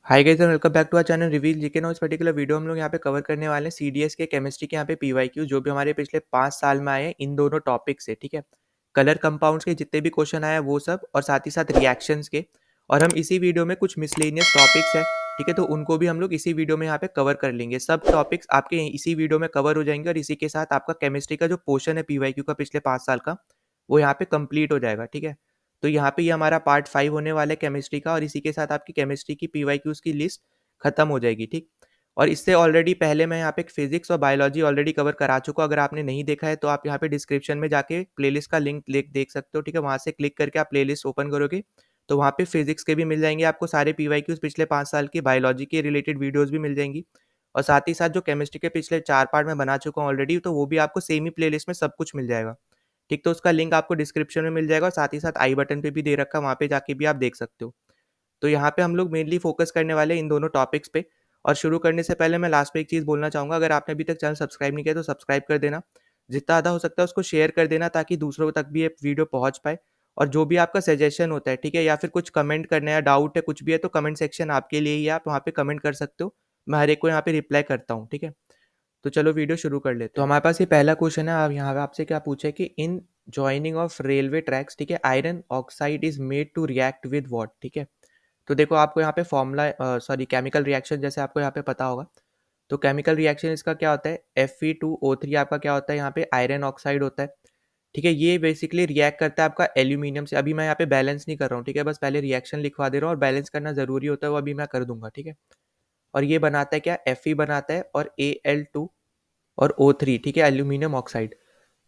Hi guys and welcome back to our channel reveal GK. Now इस particular video हम लोग यहाँ पे कवर करने वाले हैं सीडीएस के केमिस्ट्री के यहाँ पे पीवाईक्यू जो भी हमारे पिछले 5 साल में आए हैं इन दोनों टॉपिक से। ठीक है, कलर कंपाउंड्स के जितने भी क्वेश्चन आए हैं वो सब, और साथ ही साथ रिएक्शंस के। और हम इसी वीडियो में कुछ मिसलेनियस टॉपिक्स है, ठीक है, तो उनको भी हम लोग इसी वीडियो में यहाँ पे कवर कर लेंगे। सब टॉपिक्स आपके इसी वीडियो में कवर हो जाएंगे और इसी के साथ आपका केमिस्ट्री का जो पोर्शन है पीवाईक्यू का पिछले 5 साल का, वो यहाँ पे कंप्लीट हो जाएगा। ठीक है, तो यहाँ पे ये हमारा पार्ट 5 होने वाला है केमिस्ट्री का, और इसी के साथ आपकी केमिस्ट्री की पीवाईक्यूज की लिस्ट खत्म हो जाएगी। ठीक, और इससे ऑलरेडी पहले मैं यहाँ पे फिजिक्स और बायोलॉजी ऑलरेडी कवर करा चुका हूँ। अगर आपने नहीं देखा है तो आप यहाँ पे डिस्क्रिप्शन में जाके प्लेलिस्ट का लिंक देख सकते हो। ठीक है, वहाँ से क्लिक करके आप प्लेलिस्ट ओपन करोगे तो वहाँ पे फिजिक्स के भी मिल जाएंगे आपको सारे पीवाईक्यूज पिछले 5 साल की, बायोलॉजी के रिलेटेड वीडियोज भी मिल जाएंगी, और साथ ही साथ जो केमिस्ट्री के पिछले 4 पार्ट में बना चुका हूँ ऑलरेडी, तो वो भी आपको सेम ही प्ले में सब कुछ मिल जाएगा। ठीक, तो उसका लिंक आपको डिस्क्रिप्शन में मिल जाएगा, और साथ ही साथ आई बटन पे भी दे रखा है, वहाँ पे जाके भी आप देख सकते हो। तो यहाँ पे हम लोग मेनली फोकस करने वाले हैं इन दोनों टॉपिक्स पे। और शुरू करने से पहले मैं लास्ट पे एक चीज़ बोलना चाहूँगा, अगर आपने अभी तक चैनल सब्सक्राइब नहीं किया तो सब्सक्राइब कर देना, जितना ज़्यादा हो सकता है उसको शेयर कर देना ताकि दूसरों तक भी ये वीडियो पहुँच पाए। और जो भी आपका सजेशन होता है, ठीक है, या फिर कुछ कमेंट करना है, डाउट है, कुछ भी है, तो कमेंट सेक्शन आपके लिए ही है, आप वहाँ पे कमेंट कर सकते हो। मैं हर एक को यहाँ पे रिप्लाई करता हूँ। ठीक है, तो चलो वीडियो शुरू कर लेते हैं। तो हमारे पास ये पहला क्वेश्चन है, आप यहाँ पे आपसे क्या पूछे कि in joining of railway tracks, ठीक है, iron oxide is made to react with what. ठीक है, तो देखो आपको यहाँ पे फॉर्मूला सॉरी केमिकल रिएक्शन जैसे आपको यहाँ पे पता होगा, तो केमिकल रिएक्शन इसका क्या होता है, Fe2O3 आपका क्या होता है, यहाँ पे आयरन ऑक्साइड होता है। ठीक है, ये बेसिकली रिएक्ट करता है आपका एल्यूमिनियम से। अभी मैं यहाँ पे बैलेंस नहीं कर रहा हूँ, ठीक है, बस पहले रिएक्शन लिखवा दे रहा हूँ, और बैलेंस करना जरूरी होता है वो अभी मैं कर दूंगा। ठीक है, और ये बनाता है क्या, Fe बनाता है और Al2 और O3, ठीक है, एल्यूमिनियम ऑक्साइड।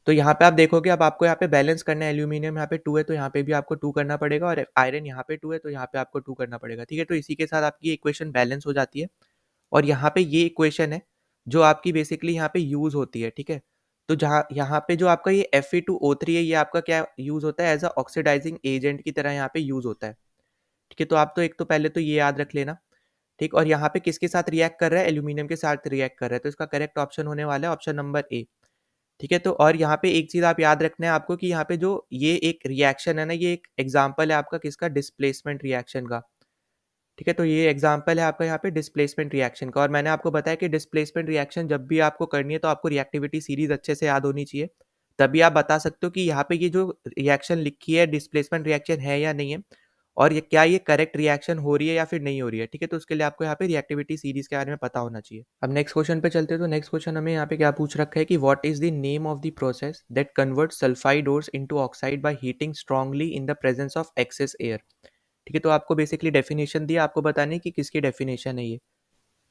तो यहाँ पे आप देखोगे, अब आपको यहाँ पे बैलेंस करना है, एल्यूमिनियम यहाँ पे 2 है तो यहाँ पे भी आपको 2 करना पड़ेगा, और आयरन यहाँ पे 2 है तो यहाँ पे आपको 2 करना पड़ेगा। ठीक है, तो इसी के साथ आपकी इक्वेशन बैलेंस हो जाती है, और यहाँ पे ये इक्वेशन है जो आपकी बेसिकली यहाँ पे यूज होती है। ठीक है, तो जहाँ यहाँ पे जो आपका ये Fe2O3 है, ये आपका क्या यूज होता है, एज अ ऑक्सीडाइजिंग एजेंट की तरह यहाँ पे यूज होता है। ठीक है, तो आप तो एक तो पहले तो ये याद रख लेना। ठीक, और यहाँ पे किसके साथ रिएक्ट कर रहा है, एल्यूमिनियम के साथ रिएक्ट कर रहा है, तो इसका करेक्ट ऑप्शन होने वाला है ऑप्शन नंबर ए। ठीक है, तो और यहाँ पे एक चीज आप याद रखना है आपको कि यहाँ पे जो ये एक रिएक्शन है ना, ये एक एग्जांपल है आपका किसका, डिस्प्लेसमेंट रिएक्शन का। ठीक है, तो ये एग्जांपल है आपका यहाँ पे डिस्प्लेसमेंट रिएक्शन का, और मैंने आपको बताया कि डिस्प्लेसमेंट रिएक्शन जब भी आपको करनी है तो आपको रिएक्टिविटी सीरीज अच्छे से याद होनी चाहिए, तभी आप बता सकते हो कि यहाँ पे ये जो रिएक्शन लिखी है डिस्प्लेसमेंट रिएक्शन है या नहीं है, और ये क्या ये करेक्ट रिएक्शन हो रही है या फिर नहीं हो रही है। ठीक है, तो उसके लिए आपको यहाँ पे रिएक्टिविटी सीरीज के बारे में पता होना चाहिए। अब नेक्स्ट क्वेश्चन पे चलते हैं, तो नेक्स्ट क्वेश्चन हमें यहाँ पे क्या पूछ रखा है कि what is the name of the process that convert sulphide ores into oxide by heating strongly in the presence of excess air. ठीक है, तो आपको बेसिकली डेफिनेशन दिया, आपको बताने की किसकी डेफिनेशन है ये।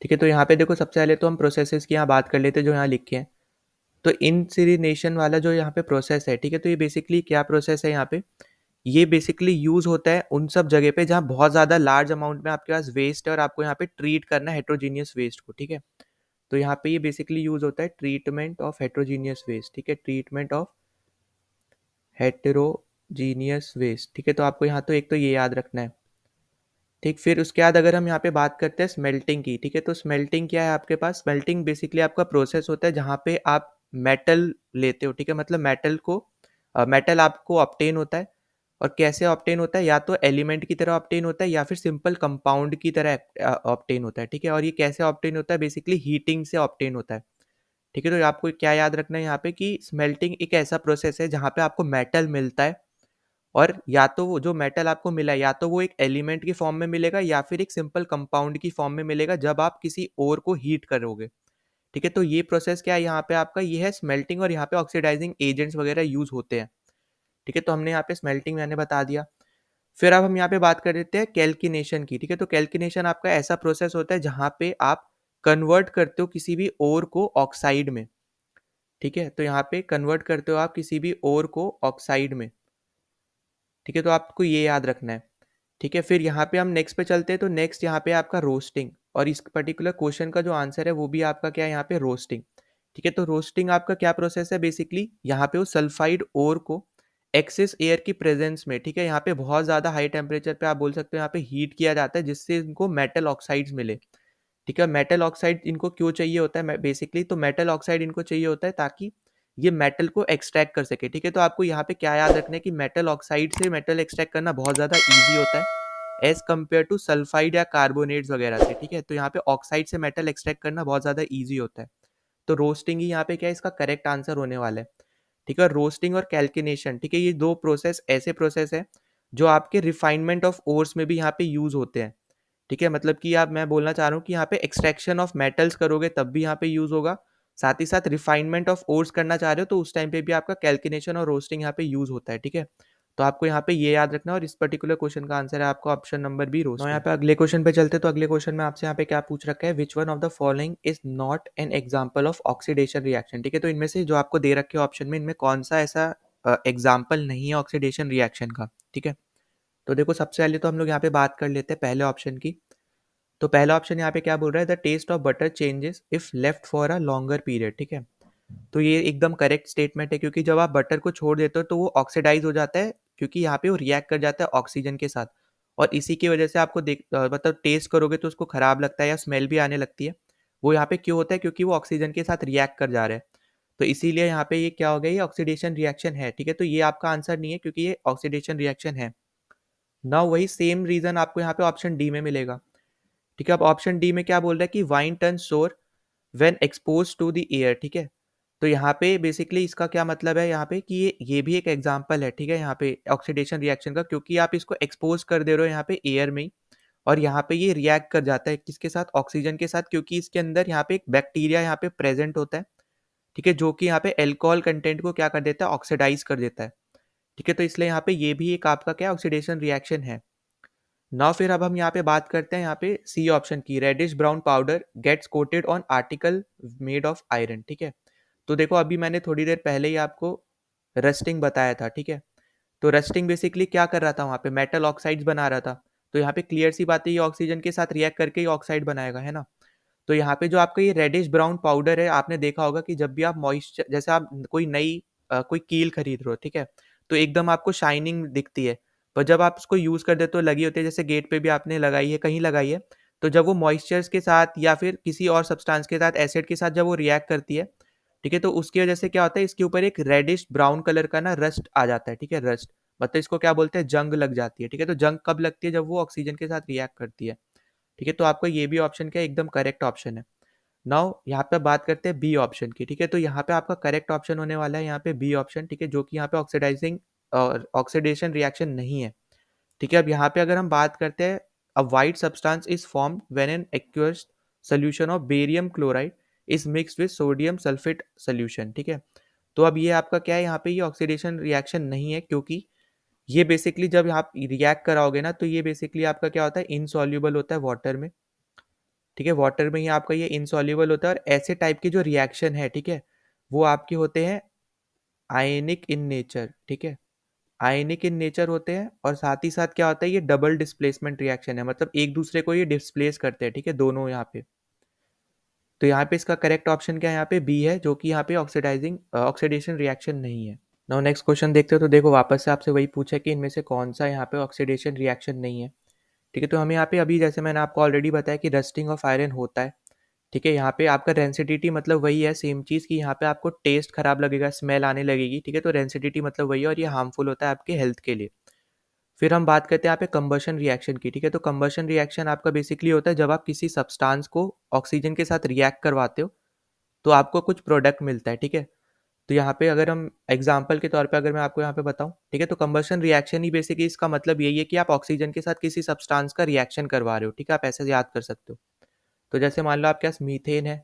ठीक है, तो यहाँ पे देखो सबसे पहले तो हम प्रोसेसेस की यहाँ बात कर लेते हैं जो यहाँ लिखे हैं। तो इनसिनेशन वाला जो यहाँ पे प्रोसेस है, ठीक है, तो ये बेसिकली क्या प्रोसेस है यहाँ पे, ये बेसिकली यूज होता है उन सब जगह पे जहाँ बहुत ज्यादा लार्ज अमाउंट में आपके पास वेस्ट है और आपको यहाँ पे ट्रीट करना है हेट्रोजीनियस वेस्ट को। ठीक है, तो यहाँ पे ये बेसिकली यूज होता है ट्रीटमेंट ऑफ हेट्रोजीनियस वेस्ट। ठीक है, ट्रीटमेंट ऑफ हेट्रोजीनियस वेस्ट। ठीक है, तो आपको यहाँ तो एक तो ये याद रखना है। ठीक, फिर उसके बाद अगर हम यहाँ पे बात करते हैं स्मेल्टिंग की, ठीक है, तो स्मेल्टिंग क्या है आपके पास, स्मेल्टिंग बेसिकली आपका प्रोसेस होता है जहाँ पे आप मेटल लेते हो। ठीक है, मतलब मेटल आपको ऑब्टेन होता है, और कैसे ऑब्टेन होता है, या तो एलिमेंट की तरह ऑब्टेन होता है या फिर सिंपल कंपाउंड की तरह ऑब्टेन होता है। ठीक है, और ये कैसे ऑब्टेन होता है, बेसिकली हीटिंग से ऑब्टेन होता है। ठीक है, तो आपको क्या याद रखना है यहाँ पे कि स्मेल्टिंग एक ऐसा प्रोसेस है जहाँ पे आपको मेटल मिलता है, और या तो वो जो मेटल आपको मिला है या तो वो एक एलिमेंट की फॉर्म में मिलेगा या फिर एक सिंपल कंपाउंड की फॉर्म में मिलेगा जब आप किसी और को हीट करोगे। ठीक है, तो ये प्रोसेस क्या है यहाँ पे आपका, ये है स्मेल्टिंग, और यहाँ पे ऑक्सीडाइजिंग एजेंट्स वगैरह यूज होते हैं। ठीक है, तो हमने यहाँ पे स्मेल्टिंग मैंने बता दिया। फिर अब हम यहाँ पे बात कर देते हैं कैल्किनेशन की। ठीक है, तो कैल्किनेशन आपका ऐसा प्रोसेस होता है जहाँ पे आप कन्वर्ट करते हो किसी भी ओर को ऑक्साइड में। ठीक है, तो यहाँ पे कन्वर्ट करते हो आप किसी भी ओर को ऑक्साइड में। ठीक है, तो आपको ये याद रखना है। ठीक है, फिर यहाँ पे हम नेक्स्ट पे चलते हैं, तो नेक्स्ट यहाँ पे आपका रोस्टिंग, और इस पर्टिकुलर क्वेश्चन का जो आंसर है वो भी आपका क्या है यहाँ पे, रोस्टिंग। ठीक है, तो रोस्टिंग आपका क्या प्रोसेस है, बेसिकली यहाँ पे वो सल्फाइड ओर को एक्सेस एयर की प्रेजेंस में, ठीक है, यहाँ पे बहुत ज़्यादा हाई टेम्परेचर पे आप बोल सकते हो यहाँ पे हीट किया जाता है जिससे इनको मेटल ऑक्साइड्स मिले। ठीक है, मेटल ऑक्साइड इनको क्यों चाहिए होता है बेसिकली, तो मेटल ऑक्साइड इनको चाहिए होता है ताकि ये मेटल को एक्सट्रैक्ट कर सके। ठीक है, तो आपको यहाँ पे क्या याद रखना है कि मेटल ऑक्साइड से मेटल एक्सट्रैक्ट करना बहुत ज़्यादा ईजी होता है। एज़ कम्पेयर टू सल्फाइड या कार्बोनेट्स वगैरह से, ठीक है? तो यहाँ पे ऑक्साइड से मेटल एक्सट्रैक्ट करना बहुत ज़्यादा ईज़ी होता है। तो रोस्टिंग ही यहाँ पे क्या है, इसका करेक्ट आंसर होने वाला है, ठीक है? और रोस्टिंग और कैल्किनेशन, ठीक है? ये 2 प्रोसेस ऐसे प्रोसेस हैं, जो आपके रिफाइनमेंट ऑफ ओर्स में भी यहाँ पे यूज़ होते हैं, ठीक है? मतलब कि आप मैं बोलना चाह रहा हूँ कि यहाँ पे एक्सट्रैक्शन ऑफ मेटल्स करोगे तब भी यहाँ पे यूज़ होगा, साथ ही साथ रिफाइनमेंट ऑफ ओर्स करना चाह रहे हो तो उस टाइम पे भी आपका कैल्किनेशन और रोस्टिंग यहाँ पे यूज़ होता है, ठीक है? तो आपको यहाँ पे ये याद रखना है और इस पर्टिकुलर क्वेश्चन का आंसर है आपका ऑप्शन नंबर बी, रोस्टिंग। यहाँ पे अगले क्वेश्चन पे चलते, तो अगले क्वेश्चन में आपसे यहाँ पे क्या पूछ रखा है, which one of the following is not an example of oxidation reaction, ठीक है? तो इनमें से जो आपको दे रखे ऑप्शन में, इनमें कौन सा ऐसा एग्जाम्पल नहीं है ऑक्सीडेशन रिएक्शन का, ठीक है? तो देखो, सबसे पहले तो हम लोग यहाँ पे बात कर लेते हैं पहले ऑप्शन की। तो पहला ऑप्शन यहाँ पे क्या बोल रहा है, the taste of butter changes if left for a longer period, ठीक है? तो ये एकदम करेक्ट स्टेटमेंट है, क्योंकि जब आप बटर को छोड़ देते हो तो वो ऑक्सीडाइज हो जाता है, क्योंकि यहाँ पे वो रिएक्ट कर जाता है ऑक्सीजन के साथ, और इसी की वजह से आपको मतलब टेस्ट करोगे तो उसको खराब लगता है या स्मेल भी आने लगती है। वो यहाँ पे क्यों होता है, क्योंकि वो ऑक्सीजन के साथ रिएक्ट कर जा रहा है। तो इसीलिए यहाँ पे ये क्या हो गया, ये ऑक्सीडेशन रिएक्शन है, ठीक है? तो ये आपका आंसर नहीं है, क्योंकि ये ऑक्सीडेशन रिएक्शन है ना। वही सेम रीजन आपको यहाँ पे ऑप्शन डी में मिलेगा, ठीक है? अब ऑप्शन डी में क्या बोल रहा है कि wine turn sour when expose to the air, ठीक है? तो यहाँ पे बेसिकली इसका क्या मतलब है यहाँ पे कि ये भी एक एग्जांपल है, ठीक है? यहाँ पे ऑक्सीडेशन रिएक्शन का, क्योंकि आप इसको एक्सपोज कर दे रहे हो यहाँ पे एयर में ही, और यहाँ पे ये रिएक्ट कर जाता है किसके साथ, ऑक्सीजन के साथ, क्योंकि इसके अंदर यहाँ पे एक बैक्टीरिया यहाँ पे प्रेजेंट होता है, ठीक है? जो कि यहाँ पे एल्कोहल कंटेंट को क्या कर देता है, ऑक्सीडाइज कर देता है, ठीक है? तो इसलिए यहाँ पे ये भी एक आपका क्या ऑक्सीडेशन रिएक्शन है ना। फिर अब हम यहाँ पे बात करते हैं यहाँ पे सी ऑप्शन की, reddish brown powder gets coated on article made of iron, ठीक है? तो देखो, अभी मैंने थोड़ी देर पहले ही आपको रस्टिंग बताया था, ठीक है? तो रस्टिंग बेसिकली क्या कर रहा था, वहाँ पे मेटल ऑक्साइड्स बना रहा था। तो यहाँ पे क्लियर सी बात है, ये ऑक्सीजन के साथ रिएक्ट करके ही ऑक्साइड बनाएगा, है ना? तो यहाँ पे जो आपका ये रेडिश ब्राउन पाउडर है, आपने देखा होगा कि जब भी आप मॉइस्चर, जैसे आप कोई नई कोई कील खरीद रहे हो, ठीक है? तो एकदम आपको शाइनिंग दिखती है, पर जब आप उसको यूज़ कर देते हो, लगी होती है, जैसे गेट पे भी आपने लगाई है, कहीं लगाई है, तो जब वो मॉइस्चर्स के साथ या फिर किसी और सब्सटेंस के साथ, एसिड के साथ जब वो रिएक्ट करती है, ठीक है? तो उसकी वजह से क्या होता है, इसके ऊपर एक रेडिश ब्राउन कलर का ना रस्ट आ जाता है, ठीक है? रस्ट मतलब इसको क्या बोलते हैं, जंग लग जाती है, ठीक है? तो जंग कब लगती है, जब वो ऑक्सीजन के साथ रिएक्ट करती है, ठीक है? तो आपका ये भी ऑप्शन क्या है, एकदम करेक्ट ऑप्शन है। नाउ यहाँ पे बात करते हैं बी ऑप्शन की, ठीक है? तो यहाँ पे आपका करेक्ट ऑप्शन होने वाला है यहाँ पे बी ऑप्शन, ठीक है? जो कि यहाँ पे ऑक्सीडाइजिंग और ऑक्सीडेशन रिएक्शन नहीं है, ठीक है? अब यहाँ पे अगर हम बात करते हैं, a white substance is formed when an aqueous solution of barium chloride is mixed with sodium sulphate solution, ठीक है? तो अब ये आपका क्या है, यहाँ पे ये ऑक्सीडेशन रिएक्शन नहीं है, क्योंकि ये बेसिकली जब आप रिएक्ट कराओगे ना, तो ये बेसिकली आपका क्या होता है, इनसॉल्युबल होता है वाटर में, ठीक है? वाटर में ही आपका ये इनसॉल्युबल होता है, और ऐसे टाइप के जो रिएक्शन है, ठीक है? वो आपके होते हैं आयनिक इन नेचर, ठीक है? आयनिक इन नेचर होते हैं, और साथ ही साथ क्या होता है, ये डबल डिस्प्लेसमेंट रिएक्शन है, मतलब एक दूसरे को ये डिस्प्लेस करते हैं, ठीक है? दोनों यहाँ पे। तो यहाँ पे इसका करेक्ट ऑप्शन क्या है, यहाँ पे बी है, जो कि यहाँ पे ऑक्सीडेशन रिएक्शन नहीं है। नाउ नेक्स्ट क्वेश्चन देखते हो, तो देखो वापस से आपसे वही पूछा कि इनमें से कौन सा यहाँ पे ऑक्सीडेशन रिएक्शन नहीं है, ठीक है? तो हमें यहाँ पे अभी, जैसे मैंने आपको ऑलरेडी बताया कि रस्टिंग ऑफ आयरन होता है, ठीक है? यहाँ पे आपका रेंसिडिटी मतलब वही है, सेम चीज़, कि यहाँ पे आपको टेस्ट खराब लगेगा, स्मेल आने लगेगी, ठीक है? तो रेंसिडिटी मतलब वही है, और ये हार्मफुल होता है आपके हेल्थ के लिए। फिर हम बात करते हैं यहाँ पे कंबशन रिएक्शन की, ठीक है? तो कंबशन रिएक्शन आपका बेसिकली होता है जब आप किसी सब्सटेंस को ऑक्सीजन के साथ रिएक्ट करवाते हो, तो आपको कुछ प्रोडक्ट मिलता है, ठीक है? तो यहाँ पे अगर हम एग्जाम्पल के तौर पे अगर मैं आपको यहाँ पे बताऊँ, ठीक है? तो कंबशन रिएक्शन ही बेसिकली इसका मतलब यही है कि आप ऑक्सीजन के साथ किसी सब्सटेंस का रिएक्शन करवा रहे हो, ठीक है? आप ऐसे याद कर सकते हो। तो जैसे मान लो आपके पास मीथेन है,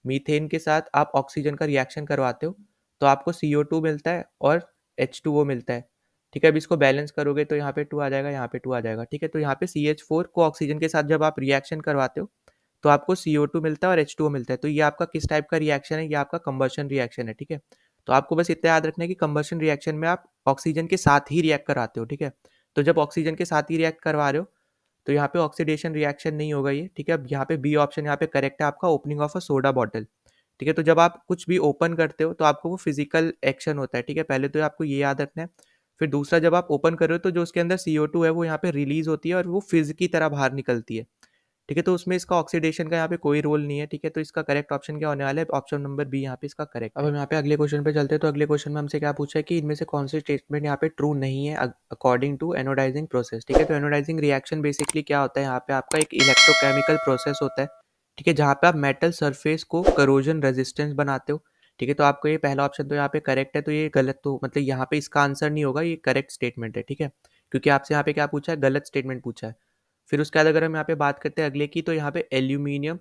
मीथेन के साथ आप ऑक्सीजन का रिएक्शन करवाते हो, तो आपको CO2 मिलता है और H2O मिलता है, ठीक है? अब इसको बैलेंस करोगे तो यहाँ पे 2 आ जाएगा, यहाँ पे 2 आ जाएगा, ठीक है? तो यहाँ पे CH4 को ऑक्सीजन के साथ जब आप रिएक्शन करवाते हो, तो आपको CO2 मिलता है और H2O मिलता है। तो ये आपका किस टाइप का रिएक्शन है, ये आपका कंबशन रिएक्शन है, ठीक है? तो आपको बस इतना याद रखना है कि कंबशन रिएक्शन में आप ऑक्सीजन के साथ ही रिएक्ट कराते हो, ठीक है? तो जब ऑक्सीजन के साथ ही रिएक्ट करवा रहे हो, तो यहाँ पे ऑक्सीडेशन रिएक्शन नहीं होगा ये, ठीक है? अब यहाँ पे बी ऑप्शन यहाँ पे करेक्ट है आपका, opening of a soda bottle, ठीक है? तो जब आप कुछ भी ओपन करते हो, तो आपको वो फिजिकल एक्शन होता है, ठीक है? पहले तो आपको ये याद रखना है। फिर दूसरा, जब आप ओपन कर रहे हो, तो जो उसके अंदर CO2 है, वो यहाँ पे रिलीज होती है और वो फिज की तरह बाहर निकलती है, ठीक है, तो उसमें इसका ऑक्सीडेशन का यहाँ पे कोई रोल नहीं है, ठीक है, तो इसका करेक्ट ऑप्शन क्या होने वाला है, ऑप्शन नंबर बी यहाँ पे इसका करेक्ट। अब हम यहाँ पे अगले क्वेश्चन पे चलते हैं, तो अगले क्वेश्चन में हमसे क्या पूछा है कि इनमें से कौन सी स्टेटमेंट यहाँ पे ट्रू नहीं है अकॉर्डिंग टू एनोडाइजिंग प्रोसेस। ठीक है, तो एनोडाइजिंग रिएक्शन बेसिकली क्या होता है, यहाँ पे आपका एक इलेक्ट्रोकेमिकल प्रोसेस होता है, ठीक है, जहाँ पे आप मेटल सरफेस को करोजन रेजिस्टेंस बनाते हो। ठीक है, तो आपको ये पहला ऑप्शन तो यहाँ पे करेक्ट है, तो ये गलत, तो मतलब यहाँ पे इसका आंसर नहीं होगा, ये करेक्ट स्टेटमेंट है। ठीक है, क्योंकि आपसे यहाँ पे क्या पूछा है, गलत स्टेटमेंट पूछा है। फिर उसके बाद अगर हम यहाँ पे बात करते हैं अगले की, तो यहाँ पे एल्यूमिनियम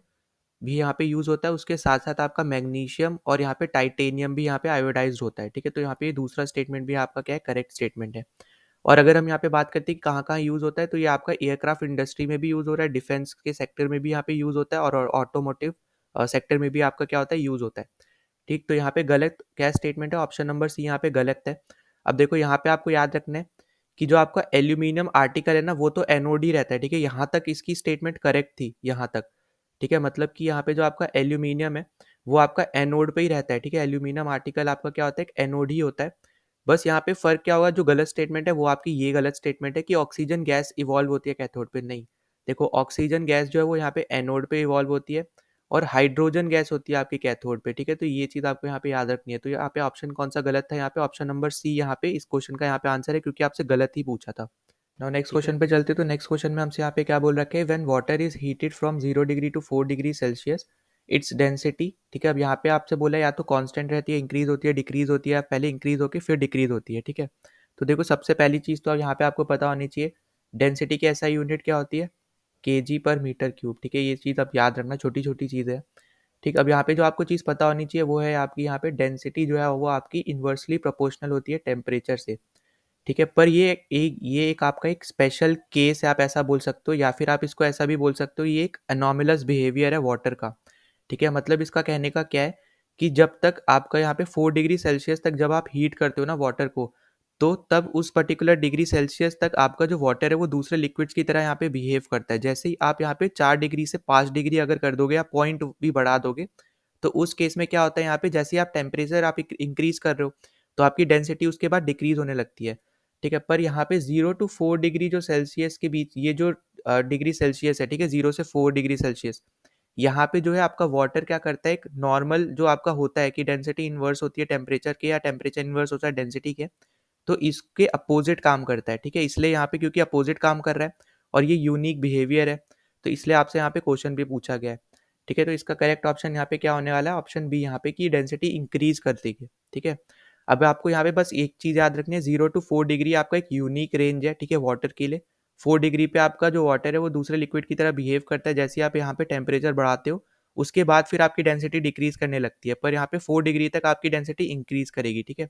भी यहाँ पे यूज़ होता है, उसके साथ साथ आपका मैग्नीशियम और यहाँ पे टाइटेनियम भी यहाँ पे आयोडाइज्ड होता है। ठीक है, तो यहाँ पे दूसरा स्टेटमेंट भी आपका क्या है, करेक्ट स्टेटमेंट है। और अगर हम यहाँ पे बात करते हैं कि कहाँ-कहाँ यूज़ होता है, तो ये आपका एयरक्राफ्ट इंडस्ट्री में भी यूज़ हो रहा है, डिफेंस के सेक्टर में भी यहाँ पे यूज़ होता है, और ऑटोमोटिव सेक्टर में भी आपका क्या होता है, यूज़ होता है। ठीक, तो यहाँ पे गलत क्या स्टेटमेंट है, ऑप्शन नंबर सी यहाँ पे गलत है। अब देखो यहाँ पे आपको याद रखना है कि जो आपका एल्यूमिनियम आर्टिकल है ना, वो तो एनोड ही रहता है। ठीक है, यहाँ तक इसकी स्टेटमेंट करेक्ट थी, यहाँ तक। ठीक है, मतलब कि यहाँ पे जो आपका एल्यूमिनियम है, वो आपका एनोड पे ही रहता है। ठीक है, एल्यूमिनियम आर्टिकल आपका क्या होता है, एक एनोड ही होता है। बस यहाँ पे फ़र्क क्या होगा, जो गलत स्टेटमेंट है वो आपकी ये गलत स्टेटमेंट है कि ऑक्सीजन गैस इवॉल्व होती है कैथोड पे, नहीं। देखो ऑक्सीजन गैस जो है वो यहाँ पे एनोड पे इवॉल्व होती है, और हाइड्रोजन गैस होती है आपकी कैथोड पे। ठीक है, तो ये चीज़ आपको यहाँ पे याद रखनी है। तो यहाँ पे ऑप्शन कौन सा गलत था, यहाँ पे ऑप्शन नंबर सी यहाँ पे इस क्वेश्चन का यहाँ पे आंसर है, क्योंकि आपसे गलत ही पूछा था। नाउ नेक्स्ट ठीक है। क्वेश्चन पे चलते हैं, तो नेक्स्ट क्वेश्चन में हमसे यहाँ पे क्या बोल रखे हैं, when water is heated from 0 degree to 4 degree Celsius its density. ठीक है, अब यहाँ पे आपसे बोला है या तो कांस्टेंट रहती है, इंक्रीज होती है, डिक्रीज होती है, पहले इंक्रीज होकर फिर डिक्रीज होती है। ठीक है, तो देखो सबसे पहली चीज़ तो अब यहाँ पे आपको पता होनी चाहिए, डेंसिटी की एसआई यूनिट क्या होती है, केजी पर मीटर क्यूब। ठीक है, ये चीज़ आप याद रखना, छोटी छोटी चीज़ है। ठीक, अब यहाँ पे जो आपको चीज़ पता होनी चाहिए वो है आपकी, यहाँ पे डेंसिटी जो है वो आपकी इन्वर्सली प्रोपोर्शनल होती है टेम्परेचर से। ठीक है, पर ये एक आपका एक स्पेशल केस है, आप ऐसा बोल सकते हो, या फिर आप इसको ऐसा भी बोल सकते हो, ये एक एनोमलस बिहेवियर है वाटर का। ठीक है, मतलब इसका कहने का क्या है कि जब तक आपका यहाँ पे 4 डिग्री सेल्सियस तक जब आप हीट करते हो ना वाटर को, तो तब उस पर्टिकुलर डिग्री सेल्सियस तक आपका जो वाटर है वो दूसरे लिक्विड्स की तरह यहाँ पे बिहेव करता है। जैसे ही आप यहाँ पे 4 डिग्री से 5 डिग्री अगर कर दोगे या पॉइंट भी बढ़ा दोगे, तो उस केस में क्या होता है, यहाँ पे जैसे ही आप टेम्परेचर आप इंक्रीज कर रहे हो, तो आपकी डेंसिटी उसके बाद डिक्रीज होने लगती है। ठीक है, पर यहाँ पे 0 टू 4 डिग्री जो सेल्सियस के बीच ये जो डिग्री सेल्सियस है, ठीक है, 0 से 4 डिग्री सेल्सियस, यहाँ पे जो है आपका वाटर क्या करता है, एक नॉर्मल जो आपका होता है कि डेंसिटी इन्वर्स होती है टेम्परेचर के, या टेम्परेचर इन्वर्स होता है डेंसिटी के, तो इसके अपोजिट काम करता है। ठीक है, इसलिए यहाँ पे क्योंकि अपोजिट काम कर रहा है और ये यूनिक बिहेवियर है, तो इसलिए आपसे यहाँ पे क्वेश्चन भी पूछा गया है। ठीक है, तो इसका करेक्ट ऑप्शन यहाँ पे क्या होने वाला है, ऑप्शन बी यहाँ पे कि डेंसिटी इंक्रीज कर देगी। ठीक है, अब आपको यहाँ पे बस एक चीज़ याद रखनी है, 0 टू 4 डिग्री आपका एक यूनिक रेंज है। ठीक है, वाटर के लिए 4 डिग्री पे आपका जो वाटर है वो दूसरे लिक्विड की तरह बिहेव करता है। जैसे ही आप यहाँ पे टेम्परेचर बढ़ाते हो, उसके बाद फिर आपकी डेंसिटी डिक्रीज करने लगती है, पर यहाँ पे 4 डिग्री तक आपकी डेंसिटी इंक्रीज करेगी। ठीक है,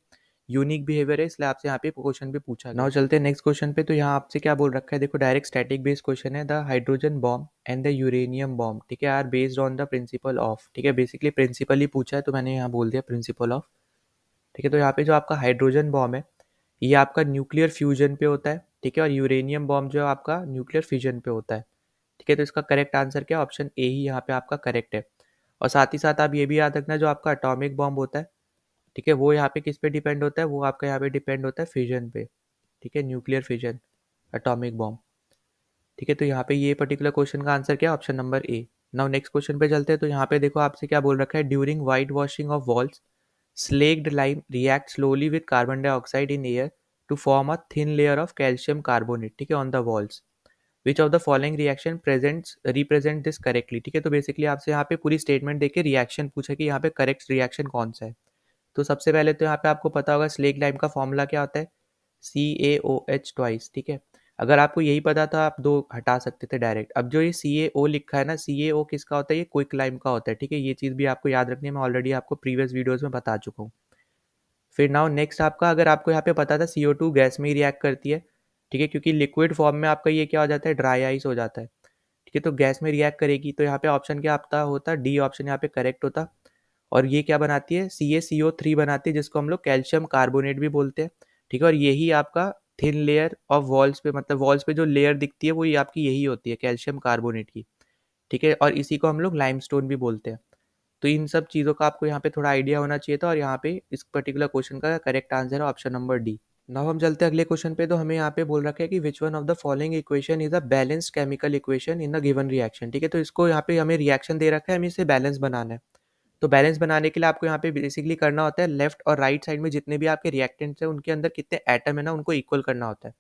यूनिक बिहेवियर है, इसलिए आपसे यहाँ पे क्वेश्चन भी पूछा गया। नाउ चलते हैं नेक्स्ट क्वेश्चन पे, तो यहाँ आपसे क्या बोल रखा है, देखो डायरेक्ट स्टैटिक बेस्ड क्वेश्चन है, the hydrogen bomb and the uranium bomb, ठीक है, are based on the principle of. ठीक है, बेसिकली प्रिंसिपल ही पूछा है, तो मैंने यहाँ बोल दिया प्रिंसिपल ऑफ। ठीक है, तो यहाँ पे जो आपका हाइड्रोजन बॉम्ब है, ये आपका न्यूक्लियर फ्यूजन पे होता है। ठीक है, और यूरेनियम बॉम्ब जो है आपका न्यूक्लियर फिजन पे होता है। ठीक है, तो इसका करेक्ट आंसर क्या है, ऑप्शन ए ही यहाँ पे आपका करेक्ट है। और साथ ही साथ आप ये भी याद रखना, जो आपका अटोमिक बॉम्ब होता है, ठीक है, वो यहाँ पे किस पे डिपेंड होता है, वो आपका यहाँ पे डिपेंड होता है फिजन पे। ठीक है, न्यूक्लियर फिजन, एटॉमिक बॉम्ब। ठीक है, तो यहाँ पे ये पर्टिकुलर क्वेश्चन का आंसर क्या है, option number A. Now next question पे चलते हैं, तो यहाँ पे देखो आपसे क्या बोल रखा है, during white washing of walls slaked lime react slowly with carbon dioxide in air to form a thin layer of calcium carbonate, ठीक है, on the walls, which of the following reaction presents represent this correctly. ठीक है, तो basically आपसे यहाँ पे पूरी statement देके रिएक्शन पूछा कि यहाँ पे करेक्ट रिएक्शन कौन सा है। तो सबसे पहले तो यहाँ पे आपको पता होगा स्लेक लाइम का फॉर्मूला क्या होता है, CaOH ट्वाइस। ठीक है, अगर आपको यही पता था आप दो हटा सकते थे डायरेक्ट। अब जो ये CaO लिखा है ना, CaO किसका होता है, ये क्विक लाइम का होता है। ठीक है, ये चीज़ भी आपको याद रखनी है, मैं ऑलरेडी आपको प्रीवियस वीडियोज़ में बता चुका हूँ। फिर नाउ नेक्स्ट आपका, अगर आपको यहाँ पे पता था CO2 गैस में ही रिएक्ट करती है। ठीक है, क्योंकि लिक्विड फॉर्म में आपका ये क्या हो जाता है, ड्राई आइस हो जाता है। ठीक है, तो गैस में रिएक्ट करेगी, तो यहाँ पे ऑप्शन क्या आपका होता, डी ऑप्शन यहाँ पे करेक्ट होता। और ये क्या बनाती है, CaCO3 बनाती है, जिसको हम लोग कैल्शियम कार्बोनेट भी बोलते हैं। ठीक है, और यही आपका थिन लेयर ऑफ वॉल्स पे, मतलब वॉल्स पे जो लेयर दिखती है वो ये आपकी यही होती है कैल्शियम कार्बोनेट की। ठीक है, और इसी को हम लोग लाइमस्टोन भी बोलते हैं। तो इन सब चीज़ों का आपको यहाँ पे थोड़ा आइडिया होना चाहिए था, और यहाँ पे इस पर्टिकुलर क्वेश्चन का करेक्ट आंसर है ऑप्शन नंबर डी। नाउ हम चलते हैं अगले क्वेश्चन पे। तो हमें यहाँ पे बोल रखा है कि which one of the following equation is a balanced chemical equation in a given reaction. ठीक है, तो इसको यहाँ पे हमें रिएक्शन दे रखा है, हमें इसे बैलेंस बनाना है। तो बैलेंस बनाने के लिए आपको यहाँ पे बेसिकली करना होता है, लेफ्ट और राइट साइड में जितने भी आपके रिएक्टेंट्स हैं उनके अंदर कितने एटम है ना, उनको इक्वल करना होता है।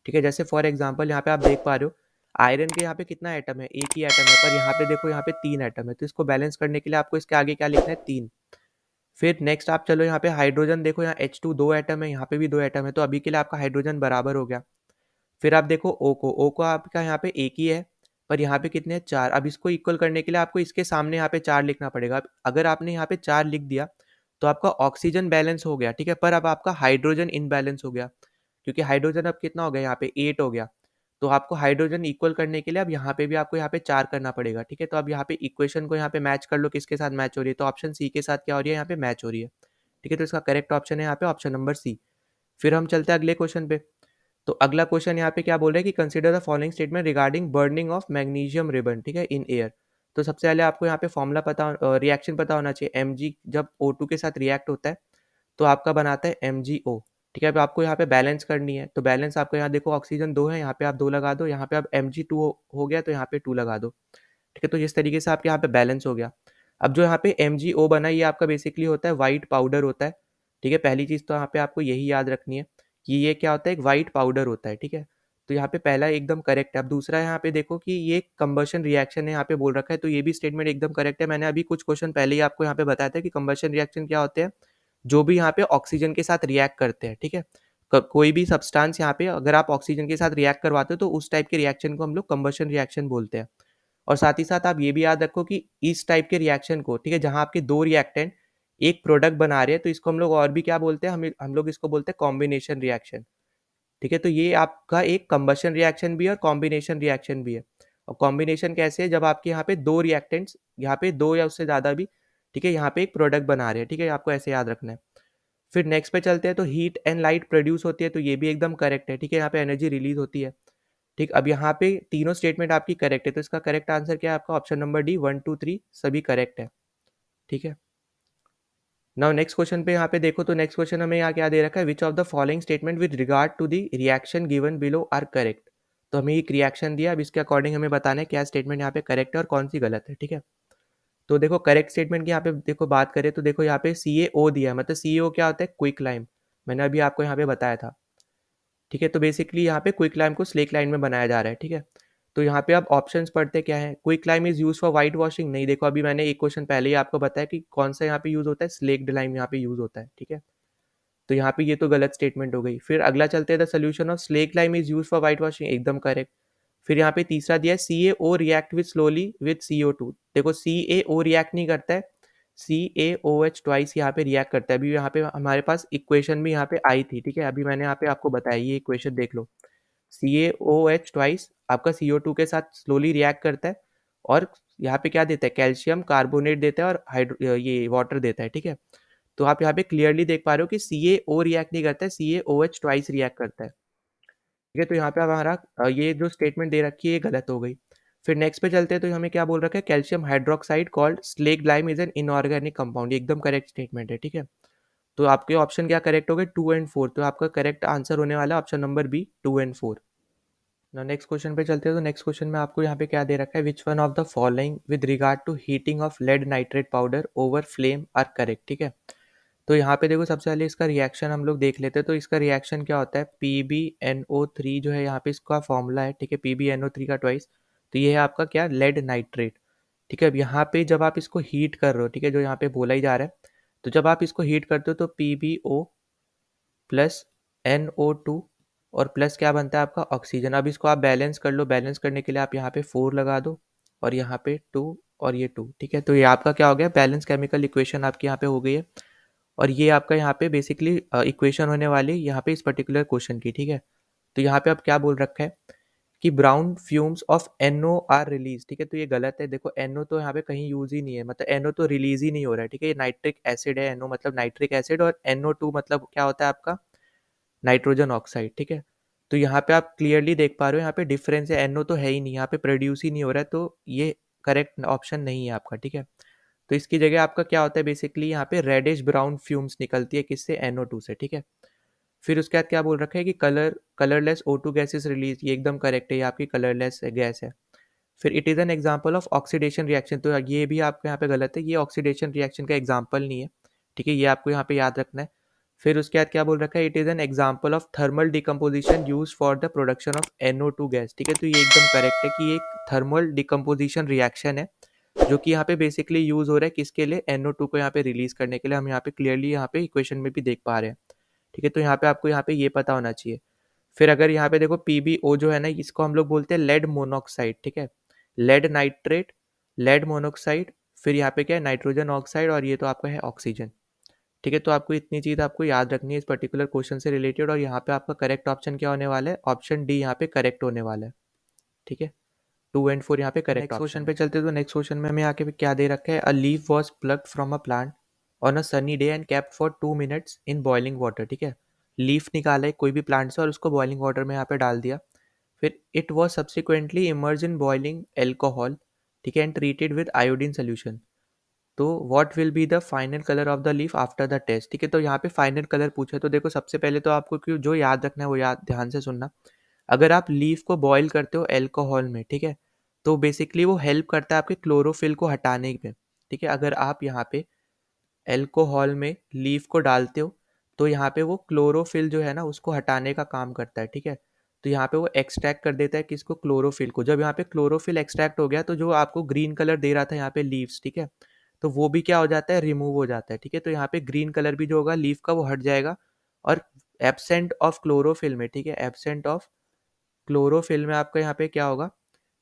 ठीक है, जैसे फॉर एग्जांपल यहाँ पे आप देख पा रहे हो आयरन के यहाँ पे कितना एटम है, एक ही एटम है, पर यहाँ पे देखो यहाँ पे 3 एटम है। तो इसको बैलेंस करने के लिए आपको इसके आगे क्या लिखना है, 3। फिर नेक्स्ट आप चलो यहाँ पे हाइड्रोजन देखो, यहाँ H2 2 एटम है, यहाँ पे भी 2 एटम है, तो अभी के लिए आपका हाइड्रोजन बराबर हो गया। फिर आप देखो ओ को आपका यहाँ पे एक ही है, पर यहाँ पे कितने हैं, 4। अब इसको इक्वल करने के लिए आपको इसके सामने यहाँ पे 4 लिखना पड़ेगा। अब अगर आपने यहाँ पे 4 लिख दिया तो आपका ऑक्सीजन बैलेंस हो गया, ठीक है, पर अब आपका हाइड्रोजन इनबैलेंस हो गया, क्योंकि हाइड्रोजन अब कितना हो गया, यहाँ पे 8 हो गया। तो आपको हाइड्रोजन इक्वल करने के लिए अब यहाँ पे भी आपको यहाँ पे 4 करना पड़ेगा। ठीक है, तो अब यहाँ पे इक्वेशन को यहाँ पे मैच कर लो, किसके साथ मैच हो रही है, तो ऑप्शन सी के साथ क्या हो रही है, यहाँ पे मैच हो रही है। ठीक है, तो इसका करेक्ट ऑप्शन है यहाँ पे ऑप्शन नंबर सी। फिर हम चलते हैं अगले क्वेश्चन पे। तो अगला क्वेश्चन यहाँ पे क्या बोल रहा है कि consider the following statement regarding burning of magnesium ribbon, ठीक है, इन एयर। तो सबसे पहले आपको यहाँ पे फॉर्मूला पता, रिएक्शन पता होना चाहिए। Mg जब O2 के साथ रिएक्ट होता है तो आपका बनाता है MgO। ठीक है, अब आपको यहाँ पे बैलेंस करनी है, तो बैलेंस आपको यहाँ देखो ऑक्सीजन 2 है, यहाँ पे आप 2 लगा दो, यहाँ पे आप Mg2 हो गया तो यहाँ पे 2 लगा दो। ठीक है, तो इस तरीके से आपके यहाँ पे बैलेंस हो गया। अब जो यहाँ पे MgO बना ये आपका बेसिकली होता है वाइट पाउडर होता है। ठीक है, पहली चीज़ तो यहाँ पे आपको यही याद रखनी है कि ये क्या होता है, एक वाइट पाउडर होता है। ठीक है, तो यहाँ पे पहला एकदम करेक्ट है। अब दूसरा यहाँ पे देखो कि ये कंबशन रिएक्शन है, यहाँ पे बोल रखा है, तो ये भी स्टेटमेंट एकदम करेक्ट है। मैंने अभी कुछ क्वेश्चन पहले ही आपको यहाँ पे बताया था कि कंबशन रिएक्शन क्या होते हैं, जो भी यहाँ पे ऑक्सीजन के साथ रिएक्ट करते हैं। ठीक है, कोई भी सब्सटेंस यहाँ पे अगर आप ऑक्सीजन के साथ रिएक्ट करवाते हो तो उस टाइप के रिएक्शन को हम लोग कंबशन रिएक्शन बोलते हैं। और साथ ही साथ आप ये भी याद रखो कि इस टाइप के रिएक्शन को, ठीक है, जहां आपके दो रिएक्टेंट एक प्रोडक्ट बना रहे हैं, तो इसको हम लोग और भी क्या बोलते हैं, हम लोग इसको बोलते हैं कॉम्बिनेशन रिएक्शन। ठीक है, तो ये आपका एक कंबशन रिएक्शन भी है और कॉम्बिनेशन रिएक्शन भी है। और कॉम्बिनेशन कैसे है, जब आपके यहाँ पे दो रिएक्टेंट्स, यहाँ पे दो या उससे ज़्यादा भी, ठीक है, यहाँ पे एक प्रोडक्ट बना रहे हैं। ठीक है, आपको ऐसे याद रखना है। फिर नेक्स्ट पे चलते हैं। तो हीट एंड लाइट प्रोड्यूस होती है, तो ये भी एकदम करेक्ट है। ठीक है, यहाँ पे एनर्जी रिलीज होती है। ठीक, अब यहाँ पे तीनों स्टेटमेंट आपकी करेक्ट है, तो इसका करेक्ट आंसर क्या है आपका, ऑप्शन नंबर डी, 1 2 3 सभी करेक्ट है। ठीक है, नाउ नेक्स्ट क्वेश्चन पे यहाँ पे देखो, तो नेक्स्ट क्वेश्चन हमें यहाँ क्या दे रखा है, which of the following statement with regard to the reaction given below are correct. तो हमें एक रिएक्शन दिया, अब इसके अकॉर्डिंग हमें बताना है क्या स्टेटमेंट यहाँ पे करेक्ट है और कौन सी गलत है। ठीक है, तो देखो करेक्ट स्टेटमेंट की यहाँ पे देखो बात करें तो देखो यहाँ पे CaO दिया है, मतलब CaO क्या होता है, क्विक लाइम। मैंने अभी आपको यहाँ पे बताया था। ठीक है, तो बेसिकली यहाँ पे क्विक लाइम को स्लेक लाइन में बनाया जा रहा है। ठीक है, तो यहाँ पे आप ऑप्शंस पढ़ते क्या है, quick lime is use for white washing, नहीं देखो अभी मैंने एक क्वेश्चन पहले ही आपको बताया कि कौन सा यहाँ पे यूज होता है, स्लेक्ड लाइम यहाँ पे यूज होता है। ठीक है, तो यहाँ पे ये तो गलत स्टेटमेंट हो गई। फिर अगला चलते हैं, the solution of slack lime is use for white washing, एकदम करेक्ट। फिर यहाँ पे तीसरा दिया है, CaO react with slowly with CO2। देखो CaO रिएक्ट नहीं करता है, CaOH ट्वाइस यहाँ पे रिएक्ट करता है। अभी यहाँ पे हमारे पास इक्वेशन भी यहाँ पे आई थी। ठीक है, अभी मैंने यहाँ पे आपको बताया, ये इक्वेशन देख लो। CaOH ट्वाइस आपका CO2 के साथ स्लोली रिएक्ट करता है और यहाँ पे क्या देता है, कैल्शियम कार्बोनेट देता है और हाइड्रो ये वाटर देता है। ठीक है, तो आप यहाँ पे क्लियरली देख पा रहे हो कि CaO रिएक्ट नहीं करता है, CaOH ट्वाइस रिएक्ट करता है। ठीक है, तो यहाँ पे हमारा ये जो स्टेटमेंट दे रखी है ये गलत हो गई। फिर नेक्स्ट पे चलते हैं, तो हमें क्या बोल रखा है, calcium hydroxide called slaked lime is an inorganic compound, ये एकदम करेक्ट स्टेटमेंट है। ठीक है, तो आपके ऑप्शन क्या करेक्ट हो गए, 2 एंड 4, तो आपका करेक्ट आंसर होने वाला है ऑप्शन नंबर बी, 2 एंड 4। ना नेक्स्ट क्वेश्चन पे चलते हैं। तो नेक्स्ट क्वेश्चन में आपको यहाँ पे क्या दे रखा है, which one of the following with regard to heating of lead nitrate powder over flame are correct. ठीक है, तो यहाँ पे देखो सबसे पहले इसका रिएक्शन हम लोग देख लेते हैं। तो इसका रिएक्शन क्या होता है, PbNO3 जो है यहाँ पे इसका फॉर्मूला है। ठीक है, PbNO3 का ट्वाइस, तो ये है आपका क्या, लेड नाइट्रेट। ठीक है, अब यहाँ पे जब आप इसको हीट कर रहे हो, ठीक है, जो यहाँ पे बोला ही जा रहा है, तो जब आप इसको हीट करते हो तो PbO प्लस NO2 और प्लस क्या बनता है आपका ऑक्सीजन। अब इसको आप बैलेंस कर लो, बैलेंस करने के लिए आप यहाँ पे 4 लगा दो और यहाँ पे 2 और ये 2। ठीक है, तो ये आपका क्या हो गया, बैलेंस केमिकल इक्वेशन आपकी यहाँ पे हो गई है। और ये आपका यहाँ पे बेसिकली इक्वेशन होने वाली यहाँ पे इस पर्टिकुलर क्वेश्चन की। ठीक है, तो यहाँ पे अब क्या बोल रखा है कि brown fumes of NO are release. ठीक है, तो ये गलत है। देखो NO तो यहाँ पे कहीं यूज ही नहीं है, मतलब NO तो रिलीज ही नहीं हो रहा है। ठीक है, ये नाइट्रिक एसिड है, NO मतलब नाइट्रिक एसिड, और NO2 मतलब क्या होता है आपका, नाइट्रोजन ऑक्साइड। ठीक है, तो यहाँ पे आप क्लियरली देख पा रहे हो यहाँ पे डिफरेंस है, NO तो है ही नहीं, यहाँ पे प्रोड्यूस ही नहीं हो रहा है, तो ये करेक्ट ऑप्शन नहीं है आपका। ठीक है, तो इसकी जगह आपका क्या होता है, बेसिकली यहाँ पे रेडिश ब्राउन फ्यूम्स निकलती है, किससे, NO2 से। ठीक है, फिर उसके बाद क्या बोल रखा है कि colourless O2 gas is release, ये एकदम करेक्ट है, ये आपकी कलरलेस गैस है। फिर it is an example of oxidation reaction, तो ये भी आपके यहाँ पे गलत है, ये ऑक्सीडेशन रिएक्शन का एग्जांपल नहीं है, ठीक है, ये आपको यहाँ पे याद रखना है। फिर उसके बाद क्या बोल रखा है, it is an example of thermal decomposition use for the production of NO2 gas, ठीक है, तो ये एकदम करेक्ट है कि ये एक थर्मल डिकम्पोजिशन रिएक्शन है जो कि यहाँ पे बेसिकली यूज हो रहा है किसके लिए, NO2 को यहाँ पे रिलीज करने के लिए, हम यहाँ पे क्लियरली यहाँ पे इक्वेशन में भी देख पा रहे हैं, ठीक है, तो यहाँ पे आपको यहाँ पे ये पता होना चाहिए। फिर अगर यहाँ पे देखो PbO जो है ना, इसको हम लोग बोलते हैं लेड मोनोक्साइड, ठीक है, लेड नाइट्रेट, लेड मोनोक्साइड, फिर यहाँ पे क्या है नाइट्रोजन ऑक्साइड, और ये तो आपका है ऑक्सीजन, ठीक है, तो आपको इतनी चीज़ आपको याद रखनी है इस पर्टिकुलर क्वेश्चन से रिलेटेड, और यहाँ पे आपका करेक्ट ऑप्शन क्या होने वाला है, ऑप्शन डी यहाँ पे करेक्ट होने वाला है, ठीक है, 2 एंड 4 यहाँ पे करेक्ट। नेक्स्ट क्वेश्चन पे चलते, तो नेक्स्ट क्वेश्चन में हमें यहाँ पे क्या दे रखा है, a leaf was plugged from a plant on a sunny day and kept for 2 minutes in boiling water, ठीक है, लीफ निकाला है कोई भी प्लांट से और उसको बॉइलिंग वाटर में यहाँ पे डाल दिया, फिर it was subsequently immerse in boiling alcohol, ठीक है, and treated with iodine solution, तो what will be the final colour of the leaf after the test, ठीक है, तो यहाँ पे फाइनल कलर पूछा है, तो देखो सबसे पहले तो आपको क्यों जो याद रखना है वो याद ध्यान से सुनना। अगर आप लीफ को बॉईल करते हो एल्कोहल में, ठीक है, तो बेसिकली वो हेल्प करता है आपके क्लोरोफिल को हटाने में, ठीक है, अगर आप यहाँ पे एल्कोहल में लीफ को डालते हो तो यहाँ पे वो क्लोरोफिल जो है ना उसको हटाने का काम करता है, ठीक है, तो यहाँ पे वो एक्सट्रैक्ट कर देता है किसको, क्लोरोफिल को। जब यहाँ पे क्लोरोफिल एक्सट्रैक्ट हो गया तो जो आपको ग्रीन कलर दे रहा था यहाँ पे लीव्स, ठीक है, तो वो भी क्या हो जाता है, रिमूव हो जाता है, ठीक है, तो यहाँ पे ग्रीन कलर भी जो होगा लीफ का वो हट जाएगा, और एब्सेंट ऑफ क्लोरोफिल में, ठीक है, एब्सेंट ऑफ क्लोरोफिल में आपका यहाँ पे क्या होगा,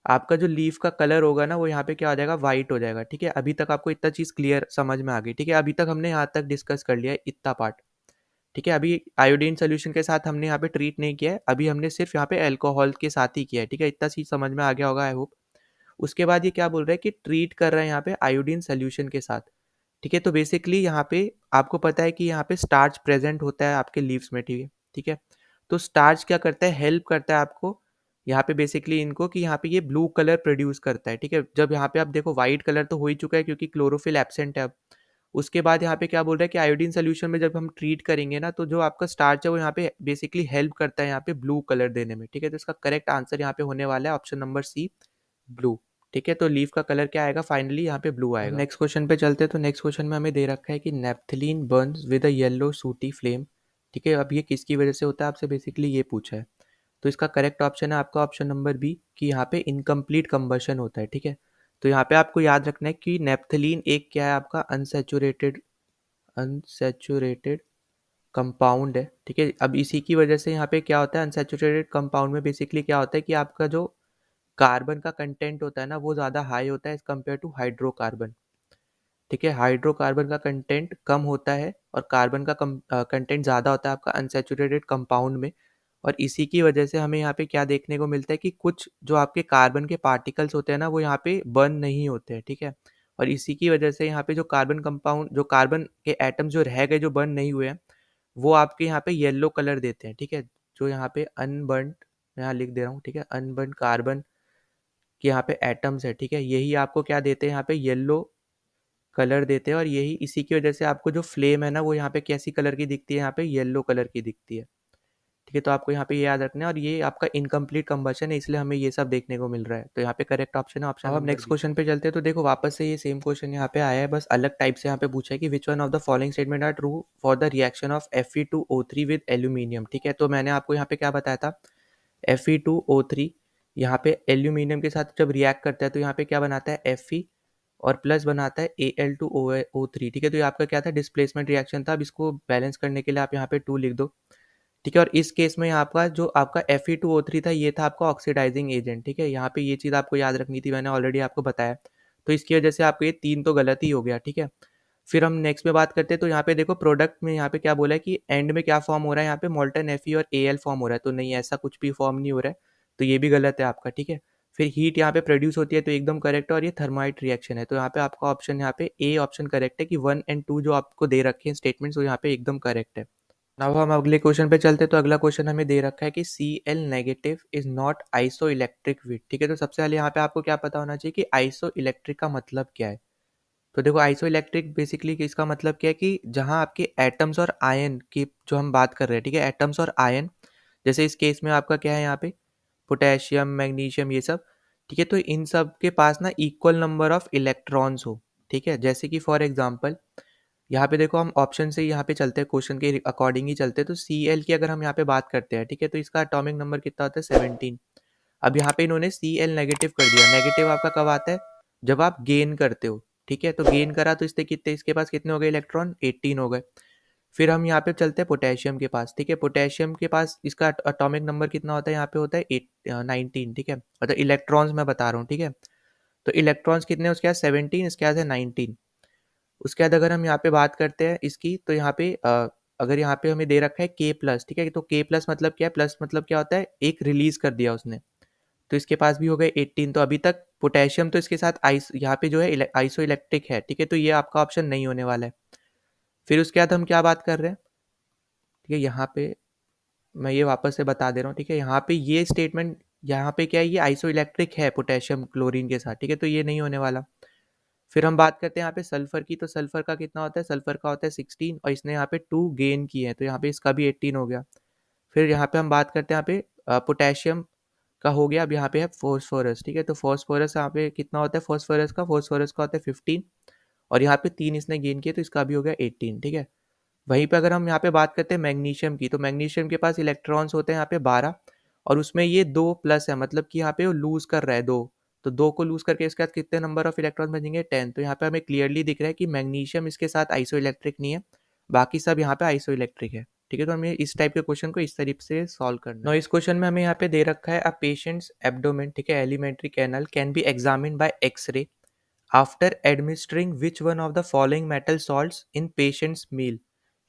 आपका जो लीफ का कलर होगा ना वो यहाँ पे क्या हो जाएगा, वाइट हो जाएगा, ठीक है, अभी तक आपको इतना चीज़ क्लियर समझ में आ गई, ठीक है, अभी तक हमने यहाँ तक डिस्कस कर लिया है इतना पार्ट, ठीक है, अभी आयोडीन सोल्यूशन के साथ हमने यहाँ पे ट्रीट नहीं किया है, अभी हमने सिर्फ यहाँ पे अल्कोहल के साथ ही किया है, ठीक है, इतना चीज़ समझ में आ गया होगा आई होप। उसके बाद ये क्या बोल रहा है कि ट्रीट कर रहा है यहाँ पे आयोडीन सोल्यूशन के साथ, ठीक है, तो बेसिकली यहाँ पे आपको पता है कि यहाँ पे स्टार्च प्रेजेंट होता है आपके लीव्स में, ठीक है, ठीक है, तो स्टार्च क्या करता है, हेल्प करता है आपको यहाँ पे बेसिकली इनको कि यहाँ पे ये ब्लू कलर प्रोड्यूस करता है, ठीक है, जब यहाँ पे आप देखो व्हाइट कलर तो हो ही चुका है क्योंकि क्लोरोफिल एब्सेंट है अब। उसके बाद यहाँ पे क्या बोल रहा है कि आयोडीन सोल्यूशन में जब हम ट्रीट करेंगे ना तो जो आपका स्टार्च है वो यहाँ पे बेसिकली हेल्प करता है यहाँ पे ब्लू कलर देने में, ठीक है, तो इसका करेक्ट आंसर यहाँ पे होने वाला है ऑप्शन नंबर सी, ब्लू, ठीक है, तो लीफ का कलर क्या आएगा, फाइनली यहाँ पे ब्लू आएगा। नेक्स्ट क्वेश्चन पे चलते हैं, तो नेक्स्ट क्वेश्चन में हमें दे रखा है कि naphthalene Burns with a yellow सूटी फ्लेम, ठीक है, अब ये किसकी वजह से होता है आपसे बेसिकली ये पूछा है, तो इसका करेक्ट ऑप्शन है आपका ऑप्शन नंबर बी कि यहाँ पे इनकम्प्लीट कंबशन होता है, ठीक है, तो यहाँ पे आपको याद रखना है कि नेप्थलीन एक क्या है आपका अनसेचुरेटेड अनसेचुरेटेड कंपाउंड है, ठीक है, अब इसी की वजह से यहाँ पे क्या होता है, अनसेचुरेटेड कंपाउंड में बेसिकली क्या होता है कि आपका जो कार्बन का कंटेंट होता है ना वो ज़्यादा हाई होता है एज़ कम्पेयर टू हाइड्रोकार्बन, ठीक है, हाइड्रोकार्बन का कंटेंट कम होता है और कार्बन का कंटेंट ज़्यादा होता है आपका अनसैचुरेटेड कंपाउंड में, और इसी की वजह से हमें यहाँ पे क्या देखने को मिलता है कि कुछ जो आपके कार्बन के पार्टिकल्स होते हैं ना वो यहाँ पे बर्न नहीं होते हैं, ठीक है, और इसी की वजह से यहाँ पे जो कार्बन कंपाउंड जो कार्बन के एटम जो रह गए जो बर्न नहीं हुए हैं वो आपके यहाँ पे येलो कलर देते हैं, ठीक है, जो यहाँ पे अनबर्न यहाँ लिख दे रहा हूँ, ठीक है, अनबर्न कार्बन के यहाँ पे एटम्स है, ठीक है, यही आपको क्या देते हैं यहाँ पे येलो कलर देते हैं, और यही इसी की वजह से आपको जो फ्लेम है ना वो यहाँ पे कैसी कलर की दिखती है, यहाँ पे येलो कलर की दिखती है, ठीक है, तो आपको यहाँ पे ये याद रखना है, और ये आपका इनकम्प्लीट कंबशन है इसलिए हमें ये सब देखने को मिल रहा है, तो यहाँ पे करेक्ट ऑप्शन है ऑप्शन। अब नेक्स्ट क्वेश्चन पे चलते हैं, तो देखो वापस से ये सेम क्वेश्चन यहाँ पे आया है, बस अलग टाइप से यहाँ पे पूछा है कि which one of the following statement are true for the reaction of Fe2O3 with aluminium, ठीक है, तो मैंने आपको यहाँ पे क्या बताया था, Fe2O3 यहाँ पे एल्यूमिनियम के साथ जब रिएक्ट करता है तो यहाँ पे क्या बनाता है Fe और प्लस बनाता है Al2O3, ठीक है, तो ये आपका क्या था, डिस्प्लेसमेंट रिएक्शन था, अब इसको बैलेंस करने के लिए आप यहाँ पे 2 लिख दो, ठीक है, और इस केस में यहाँ आपका जो आपका Fe2O3 था ये था आपका ऑक्सीडाइजिंग एजेंट, ठीक है, यहाँ पे ये चीज़ आपको याद रखनी थी, मैंने ऑलरेडी आपको बताया, तो इसकी वजह से आपको ये 3 तो गलत ही हो गया, ठीक है। फिर हम नेक्स्ट में बात करते हैं, तो यहाँ पे देखो प्रोडक्ट में यहाँ पे क्या बोला है कि एंड में क्या फॉर्म हो रहा है, यहाँ पे मोल्टन Fe और Al फॉर्म हो रहा है, तो नहीं ऐसा कुछ भी फॉर्म नहीं हो रहा है, तो ये भी गलत है आपका, ठीक है। फिर हीट यहाँ पे प्रोड्यूस होती है तो एकदम करेक्ट है, और ये थर्माइट रिएक्शन है, तो यहाँ पे आपका ऑप्शन यहाँ पे ए ऑप्शन करेक्ट है कि 1 एंड 2 जो आपको दे रखे हैं स्टेटमेंट्स वो यहाँ पे एकदम करेक्ट है। अब हम अगले क्वेश्चन पे चलते हैं, तो अगला क्वेश्चन हमें दे रखा है कि Cl negative is not iso electric with, ठीक है, तो सबसे पहले यहाँ पे आपको क्या पता होना चाहिए कि आइसो इलेक्ट्रिक का मतलब क्या है, तो देखो आइसोइलेक्ट्रिक बेसिकली इसका मतलब क्या है कि जहाँ आपके एटम्स और आयन की जो हम बात कर रहे हैं, ठीक है, एटम्स और आयन, जैसे इस केस में आपका क्या है यहाँ पे पोटेशियम, मैग्नीशियम, ये सब, ठीक है, तो इन सब के पास ना इक्वल नंबर ऑफ इलेक्ट्रॉन्स हो, ठीक है, जैसे कि फॉर एग्जांपल यहाँ पे देखो हम ऑप्शन से यहाँ पे चलते हैं, क्वेश्चन के अकॉर्डिंग ही चलते हैं, तो Cl की अगर हम यहाँ पे बात करते हैं, ठीक है, तो इसका एटॉमिक नंबर कितना होता है 17। अब यहाँ पे इन्होंने Cl नेगेटिव कर दिया, नेगेटिव आपका कब आता है जब आप गेन करते हो, ठीक है, तो गेन करा तो इससे कितने, इसके पास कितने हो गए इलेक्ट्रॉन 18 हो गए। फिर हम यहाँ पे चलते हैं पोटेशियम के पास, ठीक है, पोटेशियम के पास इसका एटॉमिक नंबर कितना होता है, यहाँ पे होता है 19, ठीक है, मतलब इलेक्ट्रॉन्स मैं बता रहा हूँ, ठीक है, तो इलेक्ट्रॉन्स कितने उसके पास 17, इसके पास है 19। उसके बाद अगर हम यहाँ पे बात करते हैं इसकी, तो यहाँ पे अगर यहाँ पे हमें दे रखा है के प्लस, ठीक है, तो के प्लस मतलब क्या है, प्लस मतलब क्या होता है एक रिलीज कर दिया उसने, तो इसके पास भी हो गए 18। तो अभी तक पोटेशियम तो इसके साथ आइस यहाँ पे जो है आइसो इलेक्ट्रिक है, ठीक है, तो ये आपका ऑप्शन नहीं होने वाला है। फिर उसके बाद हम क्या बात कर रहे हैं, ठीक है, यहाँ पे मैं ये वापस से बता दे रहा हूँ, ठीक है, यहाँ पे ये स्टेटमेंट, यहाँ पे क्या है, ये आइसो इलेक्ट्रिक है पोटेशियम क्लोरीन के साथ, ठीक है, तो ये नहीं होने वाला। फिर हम बात करते हैं यहाँ पे सल्फर की, तो सल्फर का कितना होता है, सल्फर का होता है 16, और इसने यहाँ पे 2 गेन किए हैं, तो यहाँ पे इसका भी 18 हो गया। फिर यहाँ पे हम बात करते हैं यहाँ पे पोटेशियम का हो गया, अब यहाँ पे है फॉस्फोरस, ठीक है, तो फॉस्फोरस यहाँ पे कितना होता है, फॉस्फोरस का होता है 15, और यहाँ पे 3 इसने गेन किए, तो इसका भी हो गया 18, ठीक है। वहीं पे अगर हम यहाँ पे बात करते हैं मैग्नीशियम की, तो मैग्नीशियम के पास इलेक्ट्रॉन्स होते हैं यहाँ पे 12, और उसमें ये 2 प्लस है, मतलब कि यहाँ पे वो लूज कर रहा है 2, तो 2 को लूज करके इसके बाद कितने नंबर ऑफ इलेक्ट्रॉन बचेंगे 10। तो यहाँ पे हमें क्लियरली दिख रहा है कि मैग्नीशियम इसके साथ आइसो इलेक्ट्रिक नहीं है, बाकी सब यहाँ पे आइसो इलेक्ट्रिक है, ठीक है, तो हमें इस टाइप के क्वेश्चन को इस तरीके से सॉल्व करना है। इस क्वेश्चन में हमें यहाँ पे दे रखा है अ पेशेंट्स एब्डोमेन, ठीक है, alimentary canal can be examine by X-ray after administering which one of the following metal salts in patient's meal,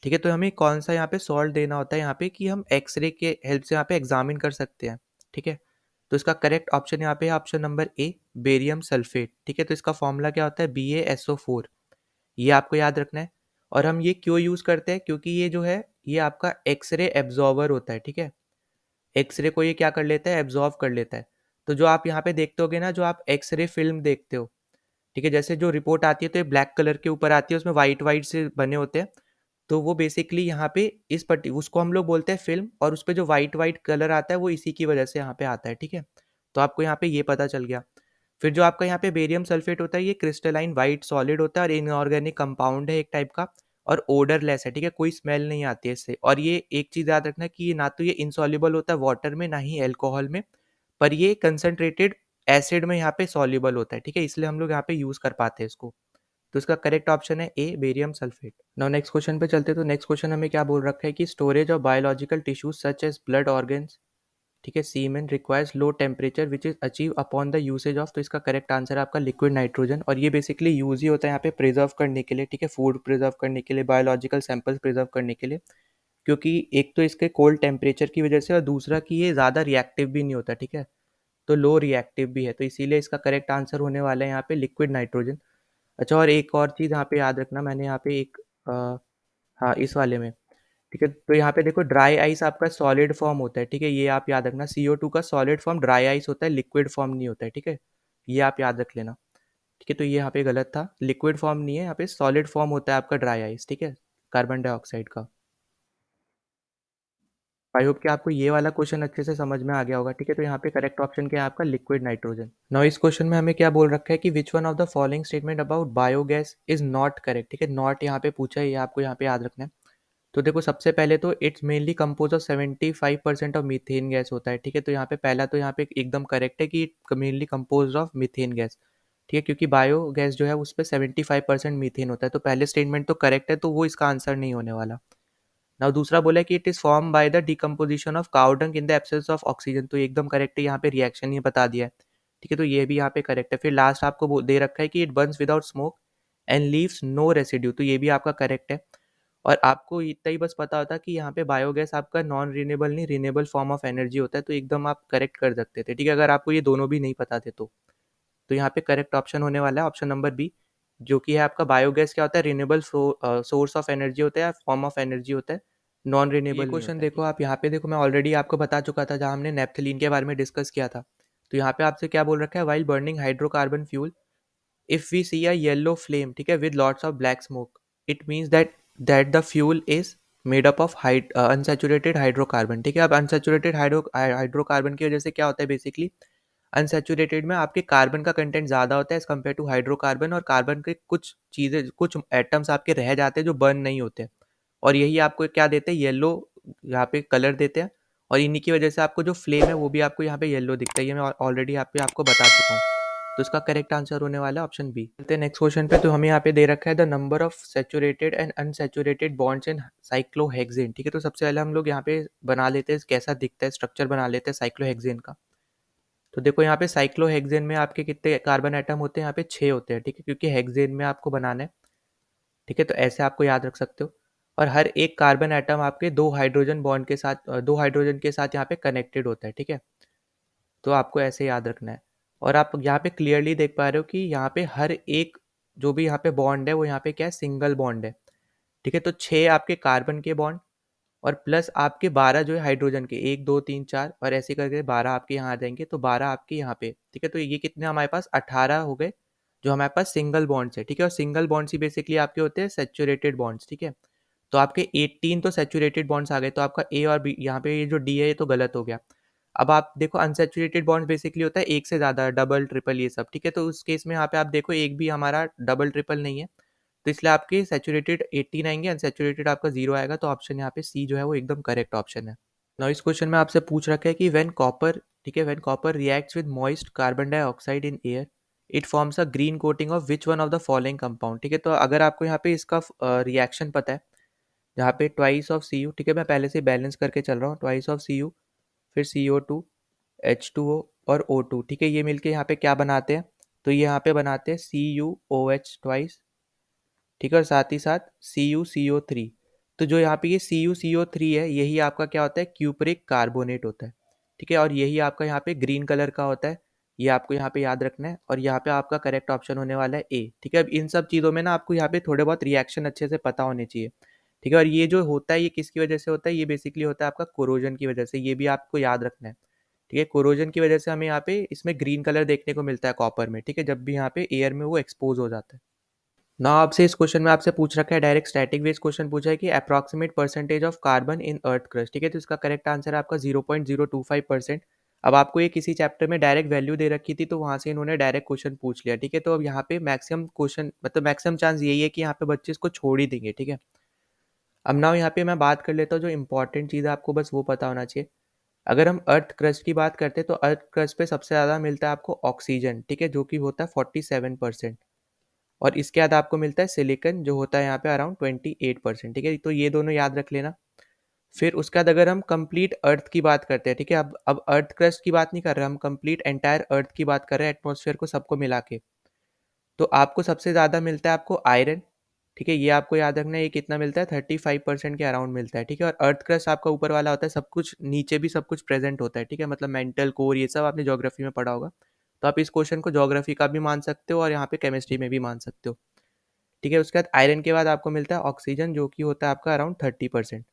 ठीक है, तो हमें कौन सा यहाँ पे सॉल्ट देना होता है यहाँ पे कि हम एक्सरे के हेल्प से यहाँ पे एग्जामिन कर सकते हैं, ठीक है, तो इसका करेक्ट ऑप्शन यहाँ पे है option number A, barium sulphate, ठीक है, तो इसका फॉर्मूला क्या होता है BaSO4, ये आपको याद रखना है। और हम ये क्यों यूज़ करते हैं, क्योंकि ये जो है ये आपका एक्सरे एब्जॉर्बर होता है, ठीक है, एक्सरे को ये क्या कर लेता है, एब्जॉर्व कर लेता है। तो जो आप यहाँ पे देखते होगे ना, जो आप एक्सरे फिल्म देखते हो, ठीक है, जैसे जो रिपोर्ट आती है तो ये ब्लैक कलर के ऊपर आती है, उसमें वाइट वाइट से बने होते हैं, तो वो बेसिकली यहाँ पे इस पट्टी उसको हम लोग बोलते हैं फिल्म, और उस पे जो वाइट वाइट कलर आता है वो इसी की वजह से यहाँ पे आता है, ठीक है, तो आपको यहाँ पे ये पता चल गया। फिर जो आपका यहाँ पे बेरियम सल्फेट होता है, ये क्रिस्टलाइन वाइट सॉलिड होता है और इनऑर्गेनिक कंपाउंड है एक टाइप का, और ओडरलेस है, ठीक है, कोई स्मेल नहीं आती है इससे। और ये एक चीज़ याद रखना कि ये ना तो ये इनसॉल्युबल होता है वाटर में, ना ही अल्कोहल में, पर ये कंसनट्रेटेड एसिड में यहाँ पे सॉल्युबल होता है, ठीक है, इसलिए हम लोग यहाँ पे यूज़ कर पाते हैं इसको। तो इसका करेक्ट ऑप्शन है A, barium sulphate. Now next question पे चलते हैं, तो नेक्स्ट क्वेश्चन हमें क्या बोल रखा है कि storage of biological tissues such as blood organs, ठीक है, semen requires low temperature which is achieve upon the usage of, तो इसका करेक्ट आंसर है आपका लिक्विड नाइट्रोजन, और ये बेसिकली यूज ही होता है यहाँ पे प्रिजर्व करने के लिए, ठीक है, फूड प्रिजर्व करने के लिए, बायोलॉजिकल सैंपल्स प्रिजर्व करने के लिए, क्योंकि एक तो इसके कोल्ड टेम्परेचर की वजह से, और दूसरा कि ये ज़्यादा रिएक्टिव भी नहीं होता, ठीक है, तो लो रिएक्टिव भी है, तो इसीलिए इसका करेक्ट आंसर होने वाला है यहाँ पे लिक्विड नाइट्रोजन। अच्छा, और एक और चीज़ यहाँ पे याद रखना, मैंने यहाँ पे एक हाँ इस वाले में, ठीक है, तो यहाँ पे देखो ड्राई आइस आपका सॉलिड फॉर्म होता है, ठीक है, ये आप याद रखना, CO2 का सॉलिड फॉर्म ड्राई आइस होता है, लिक्विड फॉर्म नहीं होता है, ठीक है, ये आप याद रख लेना, ठीक है, तो ये यहाँ पे गलत था, लिक्विड फॉर्म नहीं है, यहाँ पे सॉलिड फॉर्म होता है आपका ड्राई आइस, ठीक है, कार्बन डाइऑक्साइड का। आई होप कि आपको ये वाला क्वेश्चन अच्छे से समझ में आ गया होगा, ठीक है, तो यहाँ पे करेक्ट ऑप्शन क्या है आपका लिक्विड नाइट्रोजन। नाउ इस क्वेश्चन में हमें क्या बोल रखा है कि which one of the following statement about biogas is not correct, ठीक है, नॉट यहाँ पे पूछा है, ये आपको यहाँ पे याद रखना है। तो देखो सबसे पहले तो it's mainly compose of 75% of methane gas होता है, ठीक है, तो यहाँ पे पहला तो यहाँ पे एकदम करेक्ट है कि mainly compose of methane gas, ठीक है, क्योंकि बायो गैस जो है उस पर 75% मीथेन होता है, तो पहले स्टेटमेंट तो करेक्ट है, तो वो इसका आंसर नहीं होने वाला। नाउ दूसरा बोला है कि it is form by the decomposition of cow dung in the absence of oxygen, तो एकदम करेक्ट है, यहाँ पे रिएक्शन ही बता दिया है, ठीक है, तो ये भी यहाँ पे करेक्ट है। फिर लास्ट आपको दे रखा है कि it burns without smoke and leaves no residue, तो ये भी आपका करेक्ट है। और आपको इतना ही बस पता होता कि यहाँ पे बायोगैस आपका नॉन रिन्यूएबल नहीं रिन्यूएबल फॉर्म ऑफ एनर्जी होता है, तो एकदम आप करेक्ट कर सकते थे, ठीक है, अगर आपको ये दोनों भी नहीं पता थे तो यहाँ पे करेक्ट ऑप्शन होने वाला है ऑप्शन नंबर बी, जो कि है आपका बायोगैस क्या होता है, रिन्यूएबल सोर्स ऑफ एनर्जी होता है, फॉर्म ऑफ एनर्जी होता है, नॉन रिन्यूएबल। ये क्वेश्चन देखो आप यहाँ पे देखो, मैं ऑलरेडी आपको बता चुका था जहाँ हमने नेप्थलीन के बारे में डिस्कस किया था, तो यहाँ पे आपसे क्या बोल रखा है, while burning hydrocarbon fuel if we see a yellow flame, ठीक है, with lots of black smoke, it means that the fuel is made up of unsaturated hydrocarbon, ठीक है। अब अनसेचुरेटेड हाइड्रोकार्बन की वजह से क्या होता है बेसिकली, अनसैचुरेटेड में आपके कार्बन का कंटेंट ज़्यादा होता है एज़ कम्पेयर टू हाइड्रोकार्बन, और कार्बन के कुछ चीज़ें, कुछ एटम्स आपके रह जाते हैं जो बर्न नहीं होते, और यही आपको क्या देते हैं, येलो यहाँ पे कलर देते हैं, और इन्हीं की वजह से आपको जो फ्लेम है वो भी आपको यहाँ पे येलो दिखता है। ये मैं ऑलरेडी यहाँ पे आपको बता चुका हूँ। तो इसका करेक्ट आंसर होने वाला है ऑप्शन बी। चलते हैं नेक्स्ट क्वेश्चन पे। तो हमें यहाँ पे दे रखा है the number of saturated and unsaturated bonds in cyclohexane, ठीक है। तो सबसे पहले हम लोग यहाँ पे बना लेते हैं कैसा दिखता है, स्ट्रक्चर बना लेते हैं साइक्लोहेक्सेन का। तो देखो यहाँ पे साइक्लोहेक्सेन में आपके कितने कार्बन एटम होते हैं, यहाँ पे 6 होते हैं, ठीक है, क्योंकि हेक्सेन में आपको बनाना है, ठीक है। तो ऐसे आपको याद रख सकते हो। और हर एक कार्बन एटम आपके दो हाइड्रोजन बॉन्ड के साथ, दो हाइड्रोजन के साथ यहाँ पे कनेक्टेड होता है, ठीक है। तो आपको ऐसे याद रखना है। और आप यहाँ पे क्लियरली देख पा रहे हो कि यहाँ पे हर एक जो भी यहाँ पे बॉन्ड है वो यहाँ पे क्या है, सिंगल बॉन्ड है, ठीक है। तो 6 आपके कार्बन के बॉन्ड और प्लस आपके 12 जो है हाइड्रोजन के, 1 2 3 4 और ऐसे करके 12 आपके यहाँ आ जाएंगे, तो 12 आपके यहाँ पे, ठीक है। तो ये कितने हमारे पास 18 हो गए जो हमारे पास सिंगल बॉन्ड्स है, ठीक है। और सिंगल बॉन्ड्स ही बेसिकली आपके होते हैं सेचुरेटेड बॉन्ड्स, ठीक है। तो आपके 18 तो सेचुरेटेड बॉन्ड्स आ गए, तो आपका ए और बी यहाँ पे ये जो डी है ये तो गलत हो गया। अब आप देखो अनसेचुरेटेड बॉन्ड्स बेसिकली होता है एक से ज़्यादा, डबल ट्रिपल ये सब, ठीक है। तो उस केस में यहाँ पे आप देखो एक भी हमारा डबल ट्रिपल नहीं है, तो इसलिए आपके सैचुरेटेड 18 आएंगे, अनसैचुरेटेड आपका 0 आएगा। तो ऑप्शन यहाँ पे सी जो है वो एकदम करेक्ट ऑप्शन है। नाउ इस क्वेश्चन में आपसे पूछ रखा है कि व्हेन कॉपर, ठीक है, when copper reacts with moist carbon dioxide in air, it forms a green coating of which one of the following compound, ठीक है। तो अगर आपको यहाँ पे इसका रिएक्शन पता है, जहाँ पे ट्वाइस ऑफ सी यू, ठीक है, मैं पहले से बैलेंस करके चल रहा हूँ, ट्वाइस ऑफ सी यू, फिर CO2, H2O और O2, ठीक है, ये मिलके यहाँ पे क्या बनाते हैं, तो ये यहाँ पे बनाते हैं CuOH ट्वाइस, ठीक है, और साथ ही साथ CuCO3। तो जो यहाँ पे ये CuCO3 है यही आपका क्या होता है, क्यूपरिक कार्बोनेट होता है, ठीक है। और यही आपका यहाँ पे ग्रीन कलर का होता है, ये आपको यहाँ पे याद रखना है। और यहाँ पे आपका करेक्ट ऑप्शन होने वाला है ए, ठीक है। अब इन सब चीज़ों में ना आपको यहाँ पे थोड़े बहुत रिएक्शन अच्छे से पता होने चाहिए, ठीक है। और ये जो होता है ये किसकी वजह से होता है, ये बेसिकली होता है आपका कोरोजन की वजह से, ये भी आपको याद रखना है, ठीक है। कोरोजन की वजह से हमें यहाँ पे इसमें ग्रीन कलर देखने को मिलता है कॉपर में, ठीक है, जब भी यहाँ पे एयर में वो एक्सपोज हो जाता है ना। आपसे इस क्वेश्चन में आपसे पूछ रखा है डायरेक्ट स्टैटिक बेस्ड क्वेश्चन पूछा है कि approximate percentage of carbon in earth crust, ठीक है। तो इसका करेक्ट आंसर है आपका 0.025%। अब आपको ये किसी चैप्टर में डायरेक्ट वैल्यू दे रखी थी तो वहाँ से इन्होंने डायरेक्ट क्वेश्चन पूछ लिया, ठीक है। तो अब यहाँ पे मैक्सिमम क्वेश्चन, मतलब मैक्सिमम चांस यही है कि यहाँ पे बच्चे इसको छोड़ ही देंगे, ठीक है। अब ना यहाँ पे मैं बात कर लेता हूँ जो इंपॉर्टेंट चीज़ है आपको बस वो पता होना चाहिए। अगर हम अर्थ क्रस्ट की बात करते हैं तो अर्थ क्रस्ट पे सबसे ज़्यादा मिलता है आपको ऑक्सीजन, ठीक है, जो कि होता है 47%। और इसके बाद आपको मिलता है सिलिकन जो होता है यहाँ पे अराउंड 28%, ठीक है। तो ये दोनों याद रख लेना। फिर उसके बाद अगर हम कंप्लीट अर्थ की बात करते हैं, ठीक है, अब अर्थ क्रस्ट की बात नहीं कर रहे हम, कंप्लीट एंटायर अर्थ की बात कर रहे हैं, एटमॉस्फेयर को सबको मिला के। तो आपको सबसे ज़्यादा मिलता है आपको आयरन, ठीक है, ये आपको याद रखना है। ये कितना मिलता है, 35% के अराउंड मिलता है, ठीक है। और अर्थ क्रस्ट आपका ऊपर वाला होता है, सब कुछ नीचे भी सब कुछ प्रेजेंट होता है, ठीक है, मतलब मेंटल कोर ये सब आपने ज्योग्राफी में पढ़ा होगा। तो आप इस क्वेश्चन को ज्योग्राफी का भी मान सकते हो और यहाँ पे केमिस्ट्री में भी मान सकते हो, ठीक है। उसके बाद आयरन के बाद आपको मिलता है ऑक्सीजन जो कि होता है आपका अराउंड 30%,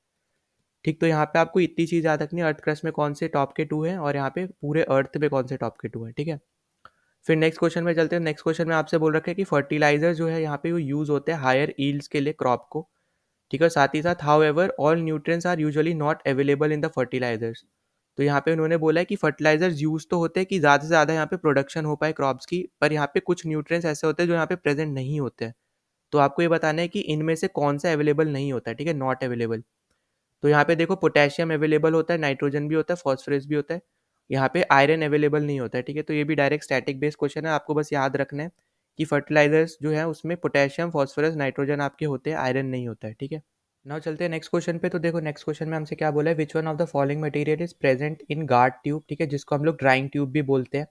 ठीक। तो यहाँ पे आपको इतनी चीज़ याद रखनी है, अर्थ क्रस्ट में कौन से टॉप के 2 हैं और यहाँ पे पूरे अर्थ पे कौन से टॉप के 2 हैं, ठीक है। फिर नेक्स्ट क्वेश्चन में चलते हैं। नेक्स्ट क्वेश्चन में आपसे बोल रखा है कि फर्टिलाइजर जो है यहाँ पे वो यूज़ होते हैं हायर ईल्ड्स के लिए क्रॉप को, ठीक है। साथ ही साथ however all nutrients are usually not available in the fertilisers. तो यहाँ पे उन्होंने बोला है कि फर्टिलाइजर्स यूज़ तो होते हैं कि ज़्यादा से ज़्यादा यहाँ पे प्रोडक्शन हो पाए क्रॉप्स की, पर यहाँ पे कुछ न्यूट्रिएंट्स ऐसे होते हैं जो यहाँ पे प्रेजेंट नहीं होते हैं। तो आपको ये बताना है कि इनमें से कौन सा अवेलेबल नहीं होता है, ठीक है, नॉट अवेलेबल। तो यहाँ पे देखो पोटेशियम अवेलेबल होता है, नाइट्रोजन भी होता है, फॉस्फोरस भी होता है, यहाँ पे आयरन अवेलेबल नहीं होता है, ठीक है। तो ये भी डायरेक्ट स्टैटिक बेस्ड क्वेश्चन है, आपको बस याद रखना है कि फर्टिलाइजर्स जो है उसमें पोटेशियम, फॉस्फोरस, नाइट्रोजन आपके होते हैं, आयरन नहीं होता है, ठीक है। नाउ चलते हैं नेक्स्ट क्वेश्चन पे। तो देखो नेक्स्ट क्वेश्चन में हमसे क्या बोला है, which one of the following material is present in guard tube, ठीक है, जिसको हम लोग ड्राइंग ट्यूब भी बोलते हैं।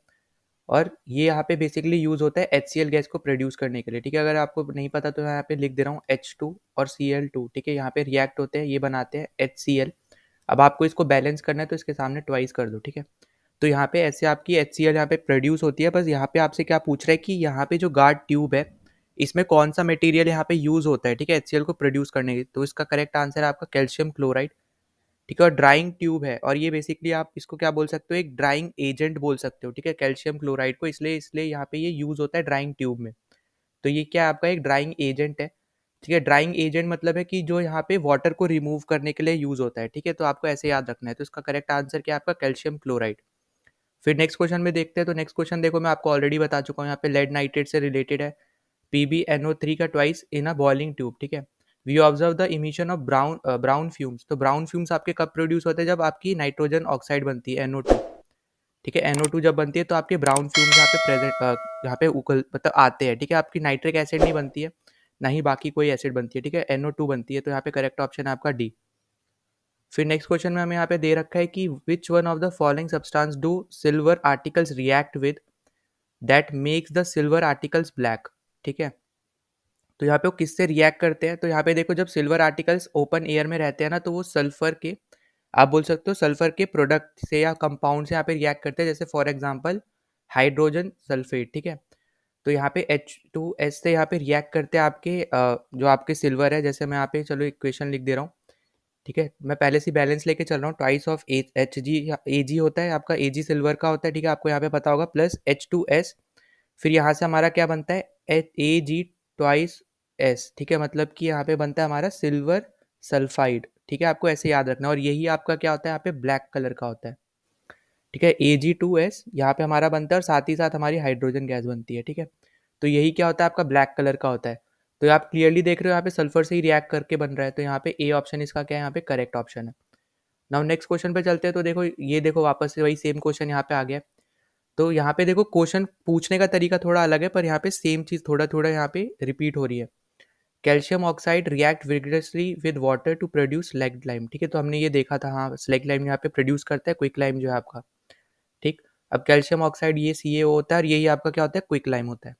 और ये यहाँ पे बेसिकली यूज होता है HCl गैस को प्रोड्यूस करने के लिए, ठीक है। अगर आपको नहीं पता तो मैं यहाँ पे लिख दे रहा हूँ H2 और Cl2, ठीक है, यहाँ पे रिएक्ट होते हैं, ये बनाते हैं HCl। अब आपको इसको बैलेंस करना है तो इसके सामने ट्वाइस कर दो, ठीक है। तो यहाँ पे ऐसे आपकी HCl यहाँ पे प्रोड्यूस होती है। बस यहाँ पे आपसे क्या पूछ रहा है कि यहाँ पे जो गार्ड ट्यूब है इसमें कौन सा मटेरियल यहाँ पे यूज होता है, ठीक है, HCl को प्रोड्यूस करने के। तो इसका करेक्ट आंसर है आपका कैल्शियम क्लोराइड, ठीक है। और ड्राइंग ट्यूब है और ये बेसिकली आप इसको क्या बोल सकते हो, एक ड्राइंग एजेंट बोल सकते हो, ठीक है, कैल्शियम क्लोराइड को। इसलिए इसलिए यहाँ पे ये यूज होता है ड्राइंग ट्यूब में। तो ये क्या है, आपका एक ड्राइंग एजेंट है, ठीक है। ड्राइंग एजेंट मतलब है कि जो यहाँ पे वाटर को रिमूव करने के लिए यूज होता है, ठीक है। तो आपको ऐसे याद रखना है। तो इसका करेक्ट आंसर क्या है आपका, कैल्शियम क्लोराइड। फिर नेक्स्ट क्वेश्चन में देखते हैं। तो नेक्स्ट क्वेश्चन देखो, मैं आपको ऑलरेडी बता चुका हूँ, यहाँ पे लेड नाइट्रेट से रिलेटेड है। PbNO3 का twice in a boiling tube, ठीक है। We observe the emission of brown fumes. तो ब्राउन फ्यूम्स आपके कब प्रोड्यूस होते हैं, जब आपकी नाइट्रोजन ऑक्साइड बनती है NO2, ठीक है। NO2 जब बनती है तो आपके ब्राउन फ्यूम्स यहाँ पे प्रेजेंट, यहाँ पे उगल मतलब आते हैं, ठीक है। आपकी नाइट्रिक एसिड नहीं बनती है, ना ही बाकी कोई एसिड बनती है, ठीक है। NO2 बनती है। तो यहाँ पे करेक्ट ऑप्शन है आपका डी। फिर नेक्स्ट क्वेश्चन में हमें यहाँ पे दे रखा है कि which one of the following substance do silver articles react with that makes the silver articles black, ठीक है। तो यहाँ पे वो किससे रिएक्ट करते हैं, तो यहाँ पे देखो, जब सिल्वर आर्टिकल्स ओपन एयर में रहते हैं ना, तो वो सल्फर के, आप बोल सकते हो सल्फर के प्रोडक्ट से या कंपाउंड से यहाँ पे रिएक्ट करते हैं, जैसे फॉर एग्जांपल हाइड्रोजन सल्फेट, ठीक है। तो यहाँ पे H2S से यहाँ पे रिएक्ट करते हैं आपके जो आपके सिल्वर है, जैसे मैं यहाँ पे चलो इक्वेशन लिख दे रहा हूँ, ठीक है। मैं पहले से बैलेंस लेके चल रहा हूँ, ट्वाइस ऑफ Ag होता है आपका, Ag सिल्वर का होता है, ठीक है, आपको यहाँ पे पता होगा, प्लस H2S। फिर यहाँ से हमारा क्या बनता है, Ag ट्वाइस S, ठीक है। मतलब कि यहाँ पे बनता है हमारा सिल्वर सल्फाइड, ठीक है। आपको ऐसे याद रखना है। और यही आपका क्या होता है, यहाँ पे ब्लैक कलर का होता है, ठीक है। Ag2S यहाँ पे हमारा बनता है, और साथ ही साथ हमारी हाइड्रोजन गैस बनती है, ठीक है। तो यही क्या होता है, आपका ब्लैक कलर का होता है। तो आप क्लियरली देख रहे हो, यहाँ पे सल्फर से ही रिएक्ट करके बन रहा है। तो यहाँ पे ए ऑप्शन इसका क्या है, यहाँ पे करेक्ट ऑप्शन है। नाउ नेक्स्ट क्वेश्चन पे चलते हैं। तो देखो, ये देखो वापस से वही सेम क्वेश्चन यहाँ पे आ गया। तो यहाँ पे देखो, क्वेश्चन पूछने का तरीका थोड़ा अलग है, पर यहाँ पे सेम चीज़ थोड़ा थोड़ा यहाँ पे रिपीट हो रही है। Calcium oxide react vigorously with water to produce slaked lime, ठीक है। तो हमने ये देखा था, हाँ, स्लैग लाइम यहाँ पे प्रोड्यूस करता है क्विक लाइम जो है आपका, ठीक। अब कैल्शियम ऑक्साइड ये CaO होता है, और यही आपका क्या होता है, क्विक लाइम होता है।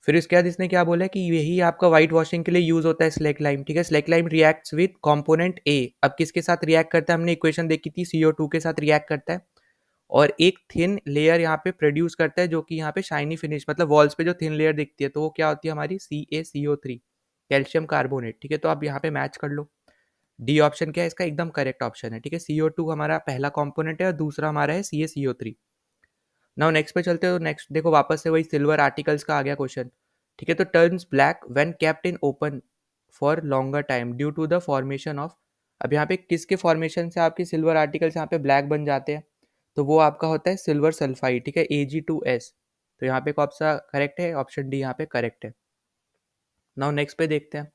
फिर इसके बाद इसने क्या बोला है कि यही आपका व्हाइट वॉशिंग के लिए यूज होता है स्लैग लाइम, ठीक है। Slag lime reacts with component A। अब किसके साथ रिएक्ट करता है, हमने इक्वेशन देखी थी, CO2 के साथ रिएक्ट करता है, और एक थिन लेयर यहाँ पे प्रोड्यूस करता है, जो कि यहाँ पे शाइनी फिनिश, मतलब वॉल्स पे जो थिन लेयर दिखती है, तो वो क्या होती है हमारी CaCO3, कैल्शियम कार्बोनेट, ठीक है। तो आप यहाँ पे मैच कर लो, डी ऑप्शन क्या है इसका, एकदम करेक्ट ऑप्शन है, ठीक है। CO2 हमारा पहला कॉम्पोनेंट है, और दूसरा हमारा है CaCO3। नाउ नेक्स्ट पे चलते हो। नेक्स्ट देखो, वापस से वही सिल्वर आर्टिकल्स का आ गया क्वेश्चन, ठीक है। तो turns black when kept in open for longer time due to the formation of. अब यहाँ पे किसके फॉर्मेशन से आपके सिल्वर आर्टिकल्स यहाँ पे ब्लैक बन जाते हैं, तो वो आपका होता है सिल्वर सल्फाइड, ठीक है, Ag2S। तो यहाँ पे कौन सा करेक्ट है, ऑप्शन डी यहाँ पे करेक्ट है। नाउ नेक्स्ट पे देखते हैं।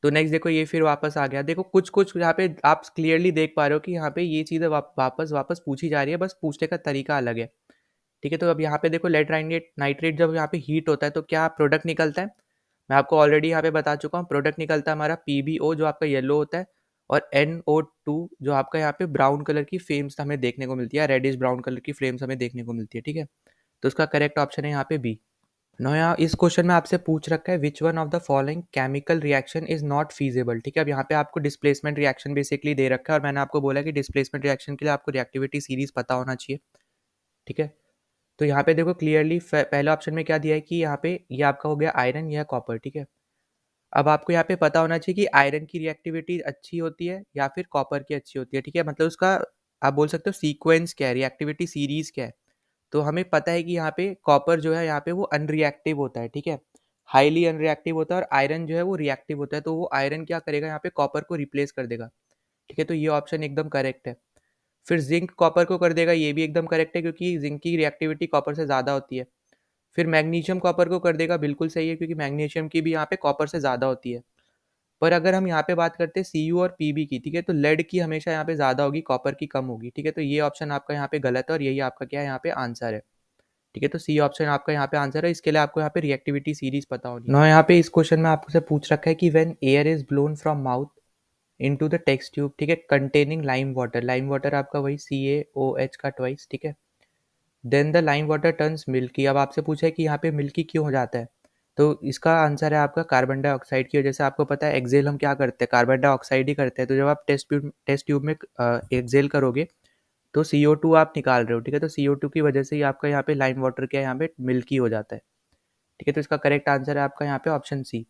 तो नेक्स्ट देखो, ये फिर वापस आ गया। देखो कुछ कुछ यहाँ पे आप क्लियरली देख पा रहे हो कि यहाँ पे ये चीज़ें वापस वापस पूछी जा रही है, बस पूछने का तरीका अलग है, ठीक है। तो अब यहाँ पे देखो, लेड नाइट्रेट जब यहाँ पे हीट होता है तो क्या प्रोडक्ट निकलता है, मैं आपको ऑलरेडी यहाँ पे बता चुका हूँ। प्रोडक्ट निकलता है हमारा PbO, जो आपका येलो होता है, और NO2, जो आपका यहाँ पे ब्राउन कलर की फ्लेम्स हमें देखने को मिलती है, रेडिश ब्राउन कलर की फ्लेम्स हमें देखने को मिलती है, ठीक है। तो उसका करेक्ट ऑप्शन है यहाँ पे बी। नो, यहाँ इस क्वेश्चन में आपसे पूछ रखा है which one of the following chemical reaction is not feasible, ठीक है। अब यहाँ पे आपको डिस्प्लेसमेंट रिएक्शन बेसिकली दे रखा है, और मैंने आपको बोला कि डिस्प्लेसमेंट रिएक्शन के लिए आपको रिएक्टिविटी सीरीज पता होना चाहिए, ठीक है। तो यहाँ पे देखो क्लियरली पहले ऑप्शन में क्या दिया है कि यहाँ पे ये आपका हो गया आयरन या कॉपर, ठीक है। अब आपको यहाँ पे पता होना चाहिए कि आयरन की रिएक्टिविटी अच्छी होती है या फिर कॉपर की अच्छी होती है, ठीक है। मतलब उसका आप बोल सकते हो सीक्वेंस क्या है, रिएक्टिविटी सीरीज क्या है। तो हमें पता है कि यहाँ पे कॉपर जो है यहाँ पे वो अनरिएक्टिव होता है, ठीक है, हाईली अनरिएक्टिव होता है, और आयरन जो है वो रिएक्टिव होता है। तो वो आयरन क्या करेगा, यहाँ पे कॉपर को रिप्लेस कर देगा, ठीक है। तो ये ऑप्शन एकदम करेक्ट है। फिर जिंक कॉपर को कर देगा, ये भी एकदम करेक्ट है, क्योंकि जिंक की रिएक्टिविटी कॉपर से ज़्यादा होती है। फिर मैग्नीशियम कॉपर को कर देगा, बिल्कुल सही है, क्योंकि मैग्नीशियम की भी यहाँ पे कॉपर से ज़्यादा होती है। पर अगर हम यहाँ पे बात करते हैं Cu और Pb की, ठीक है, तो लेड की हमेशा यहाँ पे ज़्यादा होगी, कॉपर की कम होगी, ठीक है। तो ये ऑप्शन आपका यहाँ पे गलत है, और यही आपका क्या है, यहाँ पे आंसर है, ठीक है। तो सी ऑप्शन आपका यहाँ पे आंसर है। इसके लिए आपको यहाँ पे रिएक्टिविटी सीरीज पता होनी है। यहाँ पे इस क्वेश्चन में आपसे पूछ रखा है कि when air is blown from mouth into the test tube, ठीक है, containing lime water, lime water आपका वही CaOH का ट्वाइस, ठीक है, then the lime water turns milky. अब आपसे पूछा है कि यहाँ पे मिल्की क्यों हो जाता है, तो इसका आंसर है आपका कार्बन डाइऑक्साइड की वजह से। आपको पता है एक्सेल हम क्या करते हैं, कार्बन डाइऑक्साइड ही करते हैं। तो जब आप टेस्ट ट्यूब में एक्सेल करोगे तो CO2 आप निकाल रहे हो, ठीक है। तो CO2 की वजह से ही आपका यहाँ पे लाइम वाटर क्या है, यहाँ पे मिल्की हो जाता है, ठीक है। तो इसका करेक्ट आंसर है आपका यहाँ पे ऑप्शन सी।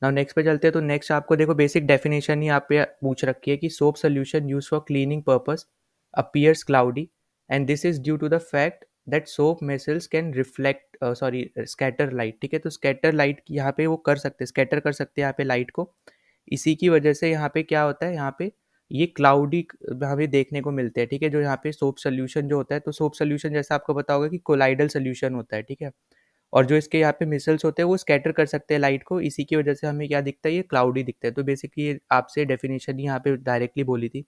नाउ नेक्स्ट पे चलते हैं। तो नेक्स्ट आपको देखो बेसिक डेफिनेशन ही आप पे पूछ रखी है कि soap solution use for cleaning purpose appears cloudy and this is due to the fact that soap micelles can reflect sorry scatter light, ठीक है। तो स्कैटर लाइट यहाँ पे वो कर सकते हैं, स्कैटर कर सकते हैं यहाँ पे लाइट को। इसी की वजह से यहाँ पे क्या होता है, यहाँ पे ये क्लाउडी हमें देखने को मिलते हैं, ठीक है। जो यहाँ पे सोप सोल्यूशन जो होता है, तो सोप सोल्यूशन जैसा आपको पता होगा कि कोलाइडल सोल्यूशन होता है, ठीक है। और जो इसके यहाँ पे मिसल्स होते हैं वो स्कैटर कर सकते हैं लाइट को, इसी की वजह से हमें क्या दिखता है, ये क्लाउडी दिखता है। तो बेसिकली ये आपसे डेफिनेशन ही यहाँ पे डायरेक्टली बोली थी।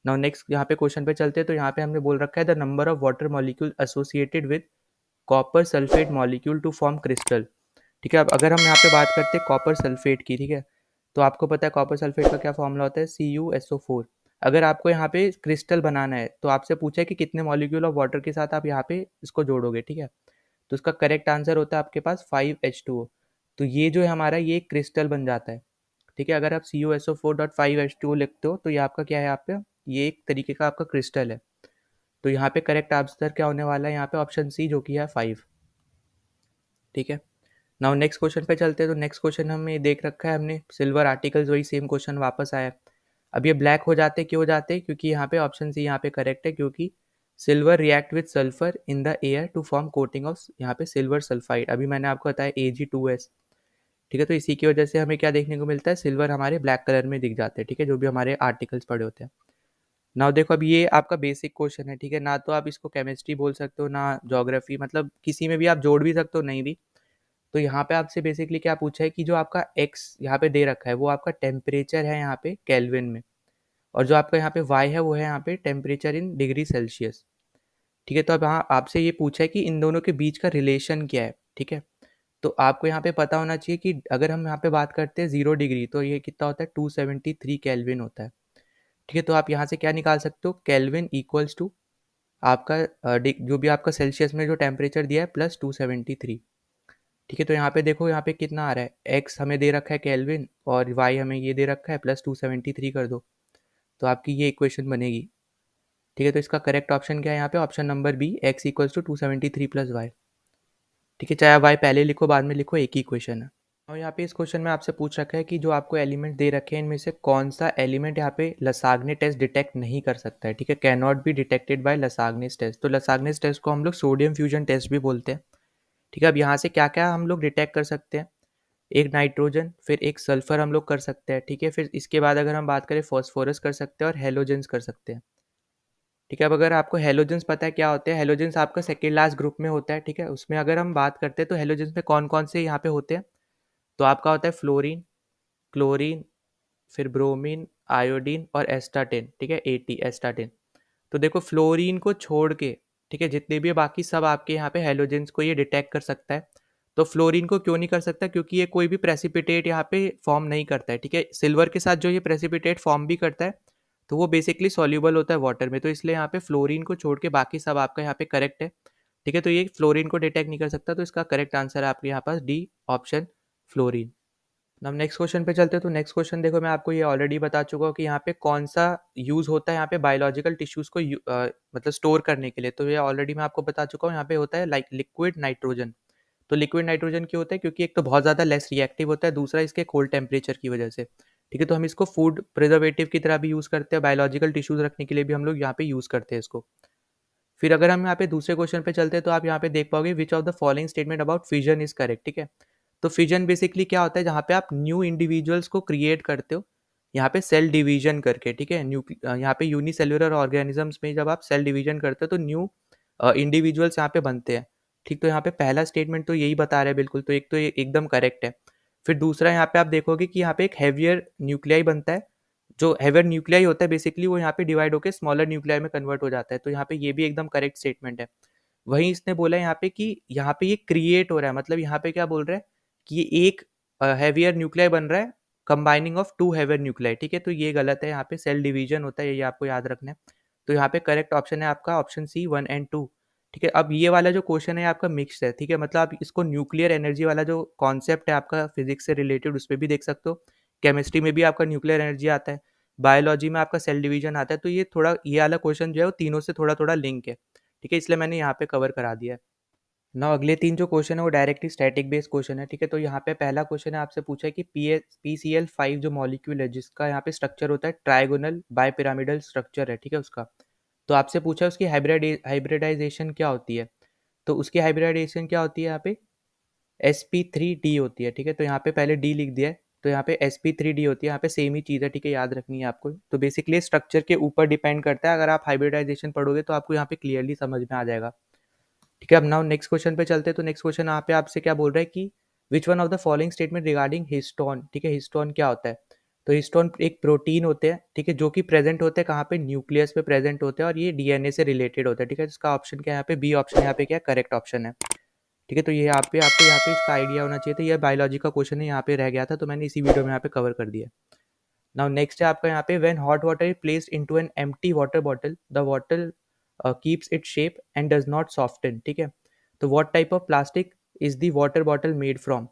नाउ नेक्स्ट यहाँ पे क्वेश्चन पे चलते हैं। तो यहाँ पे हमने बोल रखा है the number of water molecule associated with copper sulphate molecule to form crystal, ठीक है। अब अगर हम यहाँ पे बात करते हैं कॉपर सल्फेट की, ठीक है, तो आपको पता है कॉपर सल्फेट का क्या फॉर्मूला होता है, CuSO4। अगर आपको यहाँ पे क्रिस्टल बनाना है तो आपसे पूछा है कि कितने मॉलिक्यूल ऑफ वाटर के साथ आप यहाँ पे इसको जोड़ोगे, ठीक है। तो इसका करेक्ट आंसर होता है आपके पास 5H2O। तो ये जो है हमारा, ये क्रिस्टल बन जाता है, ठीक है। अगर आप CuSO4.5H2O लिखते हो तो ये आपका क्या है, आप पे ये एक तरीके का आपका क्रिस्टल है। तो यहाँ पे करेक्ट आंसर क्या होने वाला है, यहाँ पे ऑप्शन सी जो कि है 5, ठीक है। नाउ नेक्स्ट क्वेश्चन पे चलते हैं। तो नेक्स्ट क्वेश्चन हमें देख रखा है हमने, सिल्वर आर्टिकल्स, वही सेम क्वेश्चन वापस आया है। अब ये ब्लैक हो जाते क्यों हो जाते, क्योंकि यहाँ पे ऑप्शन सी यहाँ पे करेक्ट है, क्योंकि silver react with sulphur in the air to form coating of यहाँ पे सिल्वर सल्फाइड। अभी मैंने आपको बताया Ag2S, ठीक है। तो इसी की वजह से हमें क्या देखने को मिलता है, सिल्वर हमारे ब्लैक कलर में दिख जाते हैं, ठीक है, जो भी हमारे आर्टिकल्स पड़े होते हैं। नाउ देखो, अब ये आपका बेसिक क्वेश्चन है, ठीक है। ना तो आप इसको केमिस्ट्री बोल सकते हो, ना ज्योग्राफी, मतलब किसी में भी आप जोड़ भी सकते हो, नहीं भी। तो यहाँ पे आपसे बेसिकली क्या पूछा है कि जो आपका एक्स यहाँ पे दे रखा है वो आपका टेम्परेचर है यहाँ पे केल्विन में, और जो आपका यहाँ पे वाई है वो है यहाँ पे टेम्परेचर इन डिग्री सेल्सियस, ठीक है। तो अब यहाँ आपसे ये पूछा है कि इन दोनों के बीच का रिलेशन क्या है, ठीक है। तो आपको यहाँ पे पता होना चाहिए कि अगर हम यहाँ पे बात करते हैं 0 डिग्री, तो ये कितना होता है, 273 केल्विन होता है, ठीक है। तो आप यहाँ से क्या निकाल सकते हो, केल्विन इक्वल्स टू आपका जो भी आपका सेल्सियस में जो टेम्परेचर दिया है प्लस 273, ठीक है। तो यहाँ पे देखो, यहाँ पे कितना आ रहा है, एक्स हमें दे रखा है केल्विन और वाई हमें ये दे रखा है प्लस 273 कर दो, तो आपकी ये इक्वेशन बनेगी, ठीक है। तो इसका करेक्ट ऑप्शन क्या है यहाँ पे, option number B, x equals to 273 plus y, ठीक है। चाहे आप वाई पहले लिखो बाद में लिखो, एक ही इक्वेशन है। और यहाँ पे इस क्वेश्चन में आपसे पूछ रखा है कि जो आपको एलिमेंट दे रखे हैं इनमें से कौन सा एलिमेंट यहाँ पे लसाग्ने टेस्ट डिटेक्ट नहीं कर सकता है, ठीक है, can not be detected by Lassaigne's test. तो लसाग्नेस टेस्ट को हम लोग सोडियम फ्यूजन टेस्ट भी बोलते हैं, ठीक है। अब यहाँ से क्या क्या हम लोग डिटेक्ट कर सकते हैं, एक नाइट्रोजन, फिर एक सल्फर हम लोग कर सकते हैं, ठीक है। फिर इसके बाद अगर हम बात करें फॉस्फोरस कर सकते हैं और हेलोजेंस कर सकते हैं, ठीक है। अब अगर आपको हेलोजेंस पता है क्या होते हैं, हेलोजेंस आपका सेकेंड लास्ट ग्रुप में होता है, ठीक है। उसमें अगर हम बात करते हैं तो हेलोजेंस में कौन कौन से यहाँ पे होते हैं, तो आपका होता है फ्लोरीन, क्लोरीन, फिर ब्रोमीन, आयोडीन और एस्टाटिन, ठीक है, AT एस्टाटिन। तो देखो फ्लोरीन को छोड़ के, ठीक है, जितने भी बाकी सब आपके यहाँ पे हेलोजेंस को ये डिटेक्ट कर सकता है। तो फ्लोरीन को क्यों नहीं कर सकता, क्योंकि ये कोई भी प्रेसिपिटेट यहाँ पे फॉर्म नहीं करता है, ठीक है। सिल्वर के साथ जो ये प्रेसिपिटेट फॉर्म भी करता है तो वो बेसिकली सॉल्यूबल होता है वाटर में, तो इसलिए यहाँ पे फ्लोरीन को छोड़ के बाकी सब आपका यहाँ पे करेक्ट है, ठीक है। तो ये फ्लोरीन को डिटेक्ट नहीं कर सकता, तो इसका करेक्ट आंसर है आपके यहाँ पास डी ऑप्शन, फ्लोरीन। अब नेक्स्ट क्वेश्चन पे चलते हैं। तो नेक्स्ट क्वेश्चन देखो, मैं आपको ये ऑलरेडी बता चुका हूँ कि यहाँ पे कौन सा यूज़ होता है यहाँ पे बायोलॉजिकल टिश्यूज़ को मतलब स्टोर करने के लिए। तो ये ऑलरेडी मैं आपको बता चुका हूँ, यहाँ पे होता है लाइक लिक्विड नाइट्रोजन। तो लिक्विड नाइट्रोजन क्यों होता है, क्योंकि एक तो बहुत ज़्यादा लेस रिएक्टिव होता है, दूसरा इसके कोल्ड टेम्परेचर की वजह से, ठीक है। तो हम इसको फूड प्रिजर्वेटिव की तरह भी यूज़ करते हैं, बायोलॉजिकल टिश्यूज़ रखने के लिए भी हम लोग यहाँ पे यूज़ करते हैं इसको। फिर अगर हम यहाँ पे दूसरे क्वेश्चन पे चलते हैं तो आप यहाँ पे देख पाओगे विच of the following statement about fission is correct, ठीक है। तो फिजन बेसिकली क्या होता है, जहाँ पे आप न्यू इंडिविजुअल्स को क्रिएट करते हो यहाँ पे सेल डिवीजन करके, ठीक है। यहाँ पे यूनिसेल्युलर ऑर्गेनिजम्स में जब आप सेल डिवीजन करते हो तो न्यू इंडिविजुअल्स यहाँ पे बनते हैं, ठीक। तो यहाँ पे पहला स्टेटमेंट तो यही बता रहा है बिल्कुल, तो एक तो ये एकदम करेक्ट है। फिर दूसरा यहाँ पे आप देखोगे कि यहाँ पे एक हैवियर न्यूक्लियाई बनता है, जो हैवियर न्यूक्लियाई होता है बेसिकली वो यहाँ पे डिवाइड होकर स्मॉलर न्यूक्लियाई में कन्वर्ट हो जाता है, तो यहाँ पे ये भी एकदम करेक्ट स्टेटमेंट है। वहीं इसने बोला है यहाँ पे कि यहाँ पे ये क्रिएट हो रहा है, मतलब यहाँ पे क्या बोल रहा है कि ये एक हैवियर न्यूक्लियाई बन रहा है combining of two heavier nuclei, ठीक है। तो ये गलत है, यहाँ पे सेल डिवीजन होता है, ये आपको याद रखना है। तो यहाँ पे करेक्ट ऑप्शन है आपका ऑप्शन सी 1 और 2, ठीक है। अब ये वाला जो क्वेश्चन है आपका मिक्स है, ठीक है, मतलब आप इसको न्यूक्लियर एनर्जी वाला जो कॉन्सेप्ट है आपका फिजिक्स से रिलेटेड उस पर भी देख सकते हो, केमिस्ट्री में भी आपका न्यूक्लियर एनर्जी आता है, बायोलॉजी में आपका सेल डिवीजन आता है। तो ये थोड़ा ये वाला क्वेश्चन जो है वो तीनों से थोड़ा थोड़ा लिंक है, ठीक है, इसलिए मैंने यहाँ पे कवर करा दिया है। ना अगले तीन जो क्वेश्चन है वो डायरेक्टली स्टैटिक बेस्ड क्वेश्चन है, ठीक है। तो यहाँ पे पहला क्वेश्चन है आपसे पूछा है कि PCl5 जो मॉलिक्यूल है जिसका यहाँ पे स्ट्रक्चर होता है ट्राइगोनल बाय पिरामिडल स्ट्रक्चर है, ठीक है उसका। तो आपसे पूछा उसकी हाइब्रिडाइजेशन क्या होती है, तो उसकी हाइब्रिडाइजेशन क्या होती है यहाँ पे sp3d होती है, ठीक है। तो यहाँ पे पहले d लिख दिया है, तो यहाँ पे sp3d होती है, यहाँ पे सेम ही चीज़ है, ठीक है, याद रखनी है आपको। तो बेसिकली स्ट्रक्चर के ऊपर डिपेंड करता है, अगर आप हाइब्रिडाइजेशन पढ़ोगे तो आपको यहाँ पे क्लियरली समझ में आ जाएगा, ठीक है। अब नाउ नेक्स्ट क्वेश्चन पे चलते हैं। तो नेक्स्ट क्वेश्चन यहाँ पे आपसे क्या बोल रहा है कि which one of the following statement regarding histone, ठीक है। हिस्टोन क्या होता है, तो हिस्टोन एक प्रोटीन होते हैं, ठीक है, जो कि प्रेजेंट होते हैं कहाँ पे, न्यूक्लियस पे प्रेजेंट होते हैं, और ये डीएनए से रिलेटेड होता है, ठीक है। इसका ऑप्शन क्या है यहाँ पे, बी ऑप्शन यहाँ पे क्या करेक्ट ऑप्शन है, ठीक है। तो ये यहाँ पे आपको यहाँ पे इसका आइडिया होना चाहिए था, ये बायोलॉजी का क्वेश्चन है, यहाँ पे रह गया था, तो मैंने इसी वीडियो में यहाँ पे कवर कर दिया। नाउ नेक्स्ट है आपका यहाँ पे when hot water is placed into an empty water bottle the bottle keeps it shape and does not soften, ठीक है। तो what type of plastic is the water bottle made from.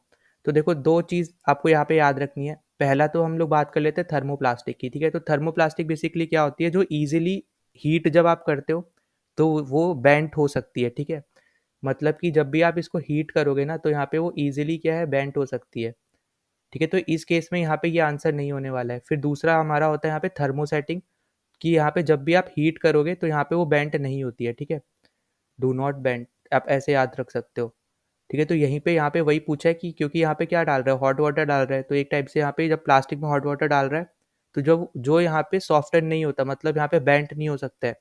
तो देखो दो चीज़ आपको यहाँ पे याद रखनी है। पहला तो हम लोग बात कर लेते हैं थर्मोप्लास्टिक की, ठीक है। तो थर्मोप्लास्टिक बेसिकली क्या होती है, जो ईजिली हीट जब आप करते हो तो वो बेंट हो सकती है, ठीक है। मतलब कि जब भी आप इसको हीट करोगे ना तो यहाँ पे वो ईजिली क्या है, बेंट हो सकती है, ठीक है। तो इस केस में यहाँ पे ये आंसर नहीं होने वाला है। फिर दूसरा हमारा होता है यहाँ पे थर्मोसेटिंग, कि यहाँ पे जब भी आप हीट करोगे तो यहाँ पे वो बेंट नहीं होती है, ठीक है। डू नॉट बेंट, आप ऐसे याद रख सकते हो, ठीक है। तो यहीं पे यहाँ पे वही पूछा है कि क्योंकि यहाँ पे क्या डाल रहा है, हॉट वाटर डाल रहा है, तो एक टाइप से यहाँ पे जब प्लास्टिक में हॉट वाटर डाल रहा है तो जो जो यहाँ पे सॉफ्टन नहीं होता, मतलब यहाँ पे बेंट नहीं हो सकता है,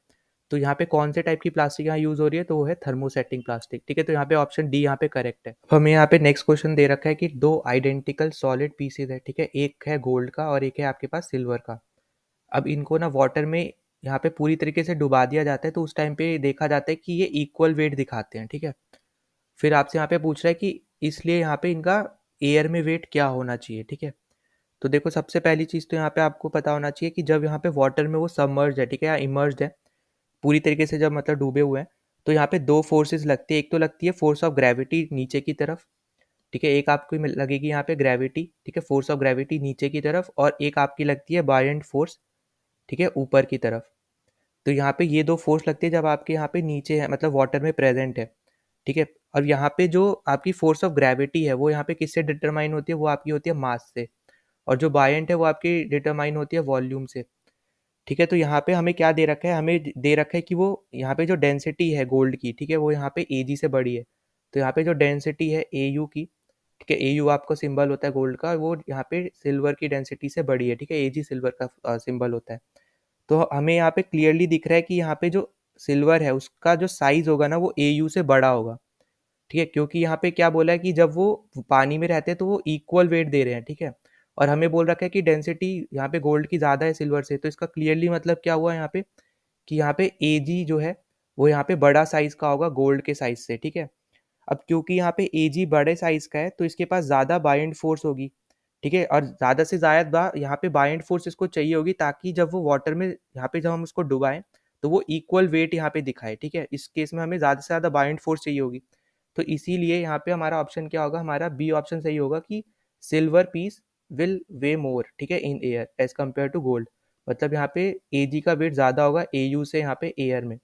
तो यहाँ पे कौन से टाइप की प्लास्टिक यहाँ यूज हो रही है, तो वो है थर्मोसेटिंग प्लास्टिक, ठीक है। तो यहाँ पे ऑप्शन डी यहाँ पे करेक्ट है। हमें यहाँ पे नेक्स्ट क्वेश्चन दे रखा है कि दो आइडेंटिकल सॉलिड पीसेज है, ठीक है, एक है गोल्ड का और एक है आपके पास सिल्वर का। अब इनको ना वाटर में यहाँ पे पूरी तरीके से डुबा दिया जाता है, तो उस टाइम पे देखा जाता है कि ये इक्वल वेट दिखाते हैं, ठीक है। फिर आपसे यहाँ पे पूछ रहा है कि इसलिए यहाँ पे इनका एयर में वेट क्या होना चाहिए, ठीक है। तो देखो सबसे पहली चीज़ तो यहाँ पे आपको पता होना चाहिए कि जब यहाँ पे वाटर में वो सबमर्ज है, ठीक है, या इमर्ज है पूरी तरीके से, जब मतलब डूबे हुए हैं, तो यहाँ पे दो फोर्सेस लगती है। एक तो लगती है फोर्स ऑफ ग्रेविटी नीचे की तरफ, ठीक है, एक आपको लगेगी यहाँ पे ग्रेविटी, ठीक है, फोर्स ऑफ ग्रेविटी नीचे की तरफ, और एक आपकी लगती है बायएंट फोर्स, ठीक है, ऊपर की तरफ। तो यहाँ पे ये दो फोर्स लगती है जब आपके यहाँ पे नीचे है, मतलब वाटर में प्रेजेंट है, ठीक है। और यहाँ पे जो आपकी फोर्स ऑफ ग्रेविटी है वो यहाँ पे किससे डिटरमाइन होती है, वो आपकी होती है मास से, और जो बायएंट है वो आपकी डिटरमाइन होती है वॉल्यूम से, ठीक है। तो यहाँ पे हमें क्या दे रखा है, हमें दे रखा है कि वो यहाँ पे जो डेंसिटी है गोल्ड की, ठीक है, वो यहाँ पे एजी से बड़ी है। तो यहाँ पे जो डेंसिटी है एयू की, ठीक है, एयू आपको सिंबल होता है गोल्ड का, वो यहाँ पे सिल्वर की डेंसिटी से बड़ी है, ठीक है, एजी सिल्वर का सिंबल होता है। तो हमें यहाँ पे क्लियरली दिख रहा है कि यहाँ पे जो सिल्वर है उसका जो साइज होगा ना वो एयू से बड़ा होगा, ठीक है, क्योंकि यहाँ पे क्या बोला है कि जब वो पानी में रहते हैं तो वो इक्वल वेट दे रहे हैं, ठीक है। और हमें बोल रखा है कि डेंसिटी यहाँ पे गोल्ड की ज़्यादा है सिल्वर से, तो इसका क्लियरली मतलब क्या हुआ यहाँ पे कि यहाँ पे एजी जो है वो यहाँ पे बड़ा साइज का होगा गोल्ड के साइज से, ठीक है। अब क्योंकि यहाँ पे एजी बड़े साइज का है तो इसके पास ज़्यादा बाइंड फोर्स होगी, ठीक है, और ज़्यादा से ज़्यादा यहाँ पे बाइंड फोर्स इसको चाहिए होगी, ताकि जब वो वाटर में यहाँ पे जब हम उसको डुबाएं तो वो इक्वल वेट यहाँ पे दिखाए, ठीक है। इस केस में हमें ज़्यादा से ज़्यादा बाइंड फोर्स चाहिए होगी, तो इसीलिए यहाँ पे हमारा ऑप्शन क्या होगा, हमारा बी ऑप्शन सही होगा कि silver piece will weigh more, ठीक है, in air as compare to gold. मतलब यहाँ पे एजी का वेट ज़्यादा होगा एयू से यहाँ पे एयर में,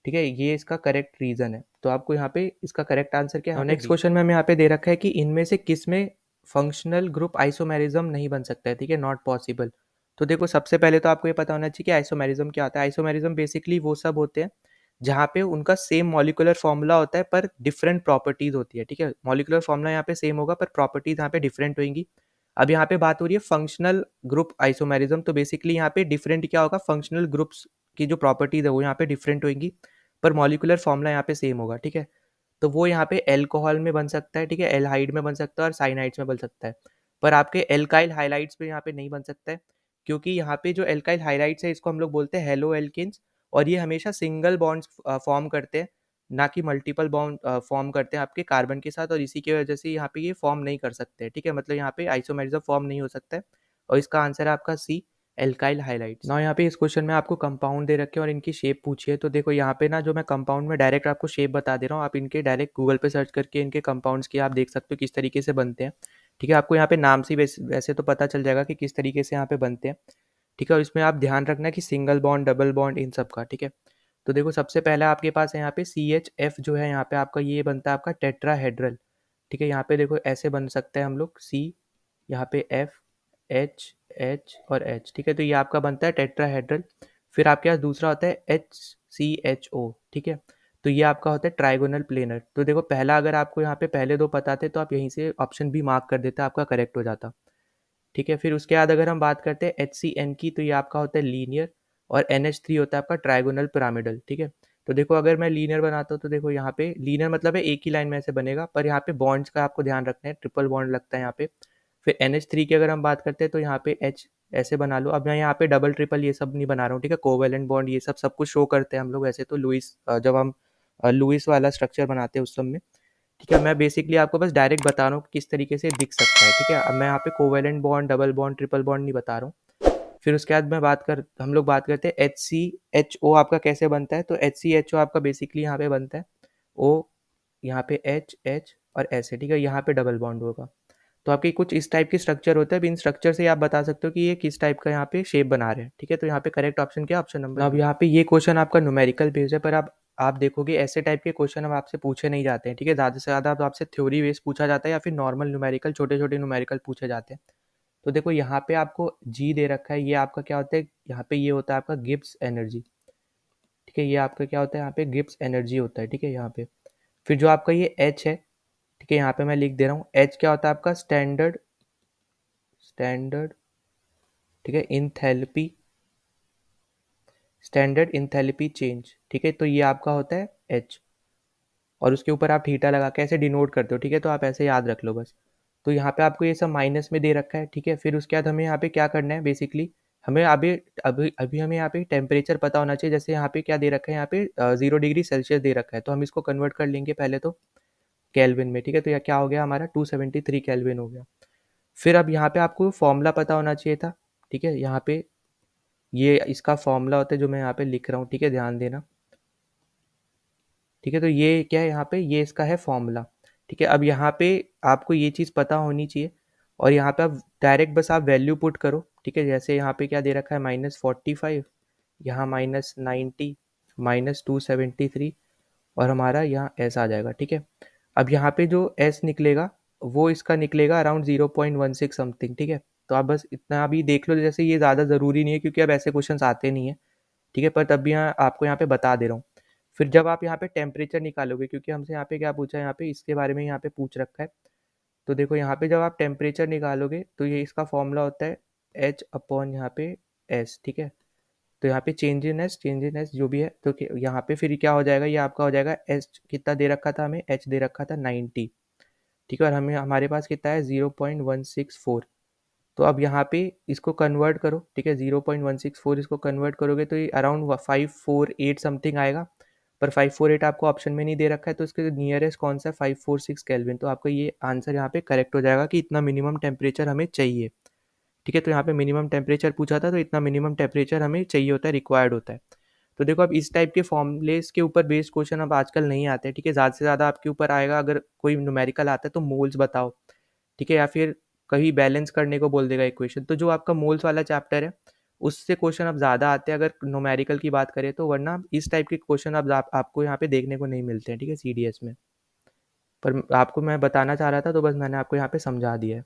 ठीक है, ये इसका करेक्ट रीजन है। तो आपको यहाँ पे इसका करेक्ट आंसर क्या है, नेक्स्ट क्वेश्चन में हमें यहाँ पे दे रखा है कि इनमें से किस में फंक्शनल ग्रुप आइसोमेरिज्म नहीं बन सकता है, ठीक है, नॉट पॉसिबल। तो देखो सबसे पहले तो आपको ये पता होना चाहिए कि आइसोमेरिज्म क्या होता है। आइसोमेरिज्म बेसिकली वो सब होते हैं जहाँ पे उनका सेम मॉलिकुलर फॉर्मूला होता है पर डिफरेंट प्रॉपर्टीज होती है, ठीक है। मॉलिकुलर फॉर्मूला यहाँ पे सेम होगा पर प्रॉपर्टीज यहाँ पे डिफरेंट होंगी। अब यहाँ पे बात हो रही है फंक्शनल ग्रुप आइसोमेरिज्म, तो बेसिकली यहाँ पे डिफरेंट क्या होगा, फंक्शनल ग्रुप्स की जो प्रॉपर्टीज है वो यहाँ पे डिफरेंट होंगी पर मॉलिकुलर फॉर्मूला यहाँ पे सेम होगा, ठीक है। तो वो यहाँ पे एल्कोहल में बन सकता है, ठीक है, एल्हाइड में बन सकता है और साइनाइड्स में बन सकता है, पर आपके एल्काइल हाइलाइड्स पे यहाँ पे नहीं बन सकता है, क्योंकि यहाँ पे जो एल्काइल हाइलाइड्स है इसको हम लोग बोलते हैं हेलो एल्किन्स, और ये हमेशा सिंगल बॉन्ड्स फॉर्म करते हैं, ना कि मल्टीपल बॉन्ड फॉर्म करते हैं आपके कार्बन के साथ, और इसी की वजह से यहाँ पे ये फॉर्म नहीं कर सकते, ठीक है। मतलब यहाँ पे आइसोमेरिज्म फॉर्म नहीं हो सकता है, और इसका आंसर है आपका सी एल्काइल हाइलाइड्स। ना यहाँ पे इस क्वेश्चन में आपको कंपाउंड दे रखे हैं और इनकी शेप पूछी है, तो देखो यहाँ पे ना जो मैं कंपाउंड में डायरेक्ट आपको शेप बता दे रहा हूँ, आप इनके डायरेक्ट गूगल पे सर्च करके इनके कंपाउंड्स की आप देख सकते हो किस तरीके से बनते हैं, ठीक है। आपको यहाँ पे नाम से वैसे तो पता चल जाएगा कि किस तरीके से यहाँ पे बनते हैं, ठीक है। और इसमें आप ध्यान रखना कि single bond double bond in सब का, ठीक है। तो देखो सबसे पहला आपके पास है यहाँ पे CHF जो है यहाँ पे आपका ये बनता है आपका टेट्राहेड्रल, ठीक है। यहाँ पे देखो ऐसे बन सकता है हम लोग C, यहाँ पे F, H, H और H, ठीक है। तो ये आपका बनता है टेट्राहेड्रल। फिर आपके पास दूसरा होता है HCHO, ठीक है। तो ये आपका होता है ट्राइगोनल प्लेनर। तो देखो पहला अगर आपको यहाँ पे पहले दो पता थे तो आप यहीं से ऑप्शन भी मार्क कर देते, आपका करेक्ट हो जाता, ठीक है। फिर उसके बाद अगर हम बात करते हैं HCN की, तो ये आपका होता है लीनियर, और NH3 होता है आपका ट्राइगोनल पिरामिडल, ठीक है। तो देखो अगर मैं लीनियर बनाता हूँ तो देखो यहाँ पे लीनियर मतलब है एक ही लाइन में ऐसे बनेगा, पर यहाँ पे बॉन्ड्स का आपको ध्यान रखना है, ट्रिपल बॉन्ड लगता है यहाँ पे। फिर NH3 की अगर हम बात करते हैं तो यहाँ पे H ऐसे बना लो। अब मैं यहाँ पे डबल ट्रिपल ये सब नहीं बना रहा हूँ, ठीक है। कोवेलेंट बॉन्ड ये सब कुछ शो करते हैं हम लोग ऐसे, तो लुइस जब हम लुइस वाला स्ट्रक्चर बनाते हैं उस सब में, ठीक है। मैं बेसिकली आपको बस डायरेक्ट बता रहा हूँ कि किस तरीके से दिख सकता है, ठीक है। अब मैं यहाँ पे covalent bond, double bond, triple bond नहीं बता रहा हूँ। फिर उसके बाद हम लोग बात करते हैं HCHO आपका कैसे बनता है। तो HCHO आपका बेसिकली यहाँ पे बनता है O, यहाँ पे H और ऐसे, ठीक है। यहाँ पे डबल बॉन्ड होगा। तो आपकी कुछ इस टाइप की स्ट्रक्चर होता है। इन स्ट्रक्चर से आप बता सकते हो कि ये किस टाइप का यहाँ पे शेप बना रहे हैं, ठीक है। तो यहाँ पे करेक्ट ऑप्शन क्या है? Option number. अब यहाँ पे ये क्वेश्चन आपका न्यूमेरिकल बेस्ड है, पर आप देखोगे ऐसे टाइप के क्वेश्चन अब आपसे पूछे नहीं जाते हैं, ठीक है। ज़्यादा से ज़्यादा तो आपसे थ्योरी बेस्ड पूछा जाता है या फिर नॉर्मल न्यूमेरिकल, छोटे छोटे न्यूमेरिकल पूछे जाते हैं। तो देखो यहाँ पे आपको जी दे रखा है, ये आपका क्या होता है, यहाँ पे ये होता है आपका गिब्स एनर्जी, ठीक है। ये आपका क्या होता है, यहाँ पे गिब्स एनर्जी होता है, ठीक है, यहाँ पे। फिर जो आपका ये एच है, ठीक है, यहाँ पे मैं लिख दे रहा हूँ, एच क्या होता है आपका स्टैंडर्ड, ठीक है, स्टैंडर्ड इंथैल्पी चेंज, ठीक है। तो ये आपका होता है एच, और उसके ऊपर आप थीटा लगा के ऐसे डिनोट करते हो, ठीक है। तो आप ऐसे याद रख लो बस। तो यहाँ पे आपको ये सब माइनस में दे रखा है, ठीक है। फिर उसके बाद हमें यहाँ पे क्या करना है, बेसिकली हमें अभी अभी अभी हमें यहाँ पे टेम्परेचर पता होना चाहिए। जैसे यहाँ पे क्या दे रखा है, यहाँ पे 0 डिग्री सेल्सियस दे रखा है, तो हम इसको कन्वर्ट कर लेंगे पहले तो केल्विन में, ठीक है। तो यह क्या हो गया हमारा 273 केल्विन हो गया। फिर अब यहाँ पे आपको फॉर्मूला पता होना चाहिए था, ठीक है। यहाँ पे ये इसका फॉर्मूला होता है जो मैं यहाँ पे लिख रहा हूँ, ठीक है, ध्यान देना, ठीक है। तो ये क्या है, यहाँ पे ये इसका है फॉर्मूला, ठीक है। अब यहाँ पे आपको ये चीज़ पता होनी चाहिए, और यहाँ पे आप डायरेक्ट बस आप वैल्यू पुट करो, ठीक है। जैसे यहाँ पे क्या दे रखा है, -45, यहाँ -90, -273, और हमारा यहाँ एस आ जाएगा, ठीक है। अब यहाँ पे जो एस निकलेगा वो इसका निकलेगा अराउंड 0.16 समथिंग, ठीक है। तो आप बस इतना अभी देख लो, जैसे ये ज़्यादा ज़रूरी नहीं है क्योंकि अब ऐसे क्वेश्चन आते नहीं है, ठीक है। पर तब भी यहाँ आपको यहाँ पे बता दे रहा हूँ। फिर जब आप यहाँ पे टेम्परेचर निकालोगे, क्योंकि हमसे यहाँ पे क्या पूछा है, यहाँ पे इसके बारे में यहाँ पे पूछ रखा है। तो देखो यहाँ पे जब आप टेम्परेचर निकालोगे तो ये इसका फॉर्मूला होता है एच अपॉन यहाँ पे एस, ठीक है। तो यहाँ पे चेंज इन एस जो भी है, तो यहाँ पे फिर क्या हो जाएगा, ये आपका हो जाएगा एच कितना दे रखा था हमें, एच दे रखा था 90, ठीक है। और हमें हमारे पास कितना है 0.164। तो अब यहाँ पे इसको कन्वर्ट करो, ठीक है, 0.164 इसको कन्वर्ट करोगे तो ये अराउंड 548 समथिंग आएगा। पर 548 आपको ऑप्शन में नहीं दे रखा है, तो इसके नियरेस्ट कौन सा है, 546 केल्विन। तो आपका ये आंसर यहाँ पे करेक्ट हो जाएगा कि इतना मिनिमम टेम्परेचर हमें चाहिए, ठीक है। तो यहाँ पे मिनिमम टेम्परेचर पूछा था, तो इतना मिनिमम टेम्परेचर हमें चाहिए होता है, रिक्वायर्ड होता है। तो देखो अब इस टाइप के फॉर्मूलेस के ऊपर बेस्ड क्वेश्चन अब आजकल नहीं आते, ठीक है। ज़्यादा से ज़्यादा आपके ऊपर आएगा, अगर कोई न्यूमेरिकल आता है तो मोल्स बताओ, ठीक है, या फिर कहीं बैलेंस करने को बोल देगा इक्वेशन। तो जो आपका मोल्स वाला चैप्टर है उससे क्वेश्चन अब ज़्यादा आते हैं अगर न्यूमेरिकल की बात करें तो, वरना इस टाइप के क्वेश्चन अब आपको यहाँ पे देखने को नहीं मिलते हैं, ठीक है, सीडीएस में। पर आपको मैं बताना चाह रहा था तो बस मैंने आपको यहाँ पे समझा दिया है।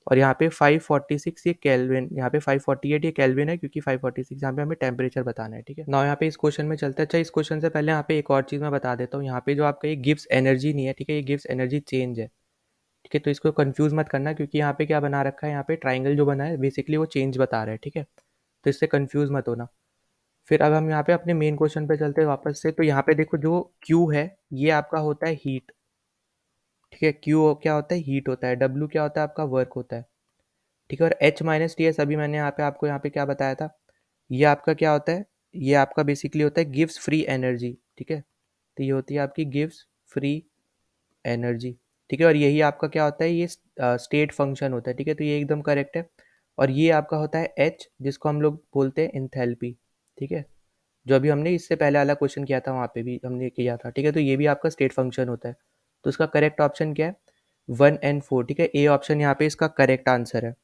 और यहाँ पे 546 ये केल्विन, यहाँ पे 548 ये केल्विन है, क्योंकि 546 यहाँ पे हमें टेम्परेचर बताना है, ठीक है। नाउ यहाँ पे इस क्वेश्चन में चलते हैं। अच्छा, इस क्वेश्चन से पहले यहाँ पे एक और चीज़ मैं बता देता हूँ। यहाँ पे जो आपका ये गिव्स एनर्जी नहीं है, ठीक है, ये गिव्स एनर्जी चेंज है, ठीक है। तो इसको कंफ्यूज मत करना, क्योंकि यहाँ पे क्या बना रखा है, यहाँ पे ट्राइंगल जो बना है बेसिकली वो चेंज बता रहा है, ठीक है। तो इससे कंफ्यूज मत होना। फिर अब हम यहाँ पे अपने मेन क्वेश्चन पे चलते हैं वापस से। तो यहाँ पे देखो जो Q है ये आपका होता है हीट, ठीक है। Q क्या होता है, हीट होता है। W क्या होता है, आपका वर्क होता है, ठीक है। और H-TS अभी मैंने यहाँ पे आपको यहाँ पे क्या बताया था, ये आपका क्या होता है, ये आपका बेसिकली होता है गिव्स फ्री एनर्जी, ठीक है। तो ये होती है आपकी गिव्स फ्री एनर्जी, ठीक है। और यही आपका क्या होता है, ये स्टेट फंक्शन होता है, ठीक है। तो ये एकदम करेक्ट है। और ये आपका होता है एच, जिसको हम लोग बोलते हैं इंथैल्पी, ठीक है। जो अभी हमने इससे पहले वाला क्वेश्चन किया था वहाँ पे भी हमने किया था, ठीक है। तो ये भी आपका स्टेट फंक्शन होता है। तो इसका करेक्ट ऑप्शन क्या है, 1 and 4, ठीक है। ए ऑप्शन यहाँ पे इसका करेक्ट आंसर है।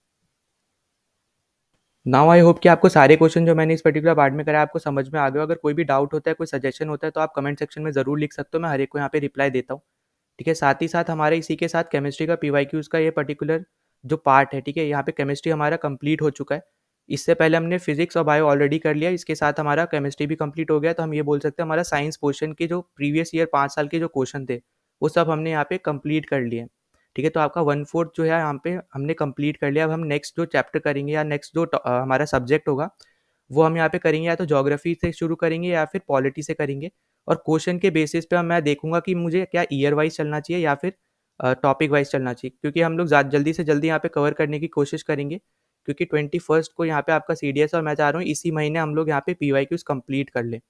नाउ आई होप कि आपको सारे क्वेश्चन जो मैंने इस पर्टिकुलर पार्ट में कराया आपको समझ में आ गए। अगर कोई भी डाउट होता है, कोई सजेशन होता है, तो आप कमेंट सेक्शन में ज़रूर लिख सकते हो। मैं हर एक को यहाँ पे रिप्लाई देता हूँ, ठीक है। साथ ही साथ हमारे इसी के साथ केमिस्ट्री का PYQs का ये पर्टिकुलर जो पार्ट है, ठीक है, यहाँ पे केमिस्ट्री हमारा कंप्लीट हो चुका है। इससे पहले हमने फिज़िक्स और बायो ऑलरेडी कर लिया, इसके साथ हमारा केमिस्ट्री भी कंप्लीट हो गया, तो हम ये बोल सकते हैं हमारा साइंस पोर्शन के जो प्रीवियस ईयर 5 साल के जो क्वेश्चन थे, वो सब हमने यहाँ पे कंप्लीट कर लिए। ठीक है, तो आपका 1/4 जो है यहाँ पे हमने कंप्लीट कर लिया। अब हम नेक्स्ट जो चैप्टर करेंगे या नेक्स्ट जो हमारा सब्जेक्ट होगा, वो हम यहाँ पे करेंगे या तो ज्योग्राफी से शुरू करेंगे या फिर पॉलिटी से करेंगे। और क्वेश्चन के बेसिस पे मैं देखूँगा कि मुझे क्या ईयर वाइज़ चलना चाहिए या फिर टॉपिक वाइज़ चलना चाहिए, क्योंकि हम लोग जल्दी से जल्दी यहाँ पे कवर करने की कोशिश करेंगे, क्योंकि 21st को यहाँ पे आपका सीडीएस और मैं चाह रहा हूँ इसी महीने हम लोग यहाँ पे पीवाईक्यूज़ कंप्लीट कर लें।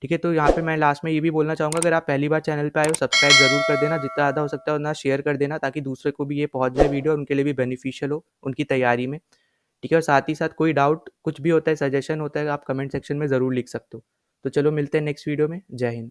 ठीक है, तो यहाँ पे मैं लास्ट में ये भी बोलना चाहूँगा, अगर आप पहली बार चैनल पे आए हो सब्सक्राइब ज़रूर कर देना, जितना ज़्यादा हो सकता है उतना शेयर कर देना, ताकि दूसरे को भी ये पहुँच जाए वीडियो और उनके लिए भी बेनिफिशियल हो उनकी तैयारी में। ठीक है, और साथ ही साथ कोई डाउट कुछ भी होता है, सजेशन होता है, आप कमेंट सेक्शन में ज़रूर लिख सकते हो। तो चलो मिलते हैं नेक्स्ट वीडियो में। जय हिंद।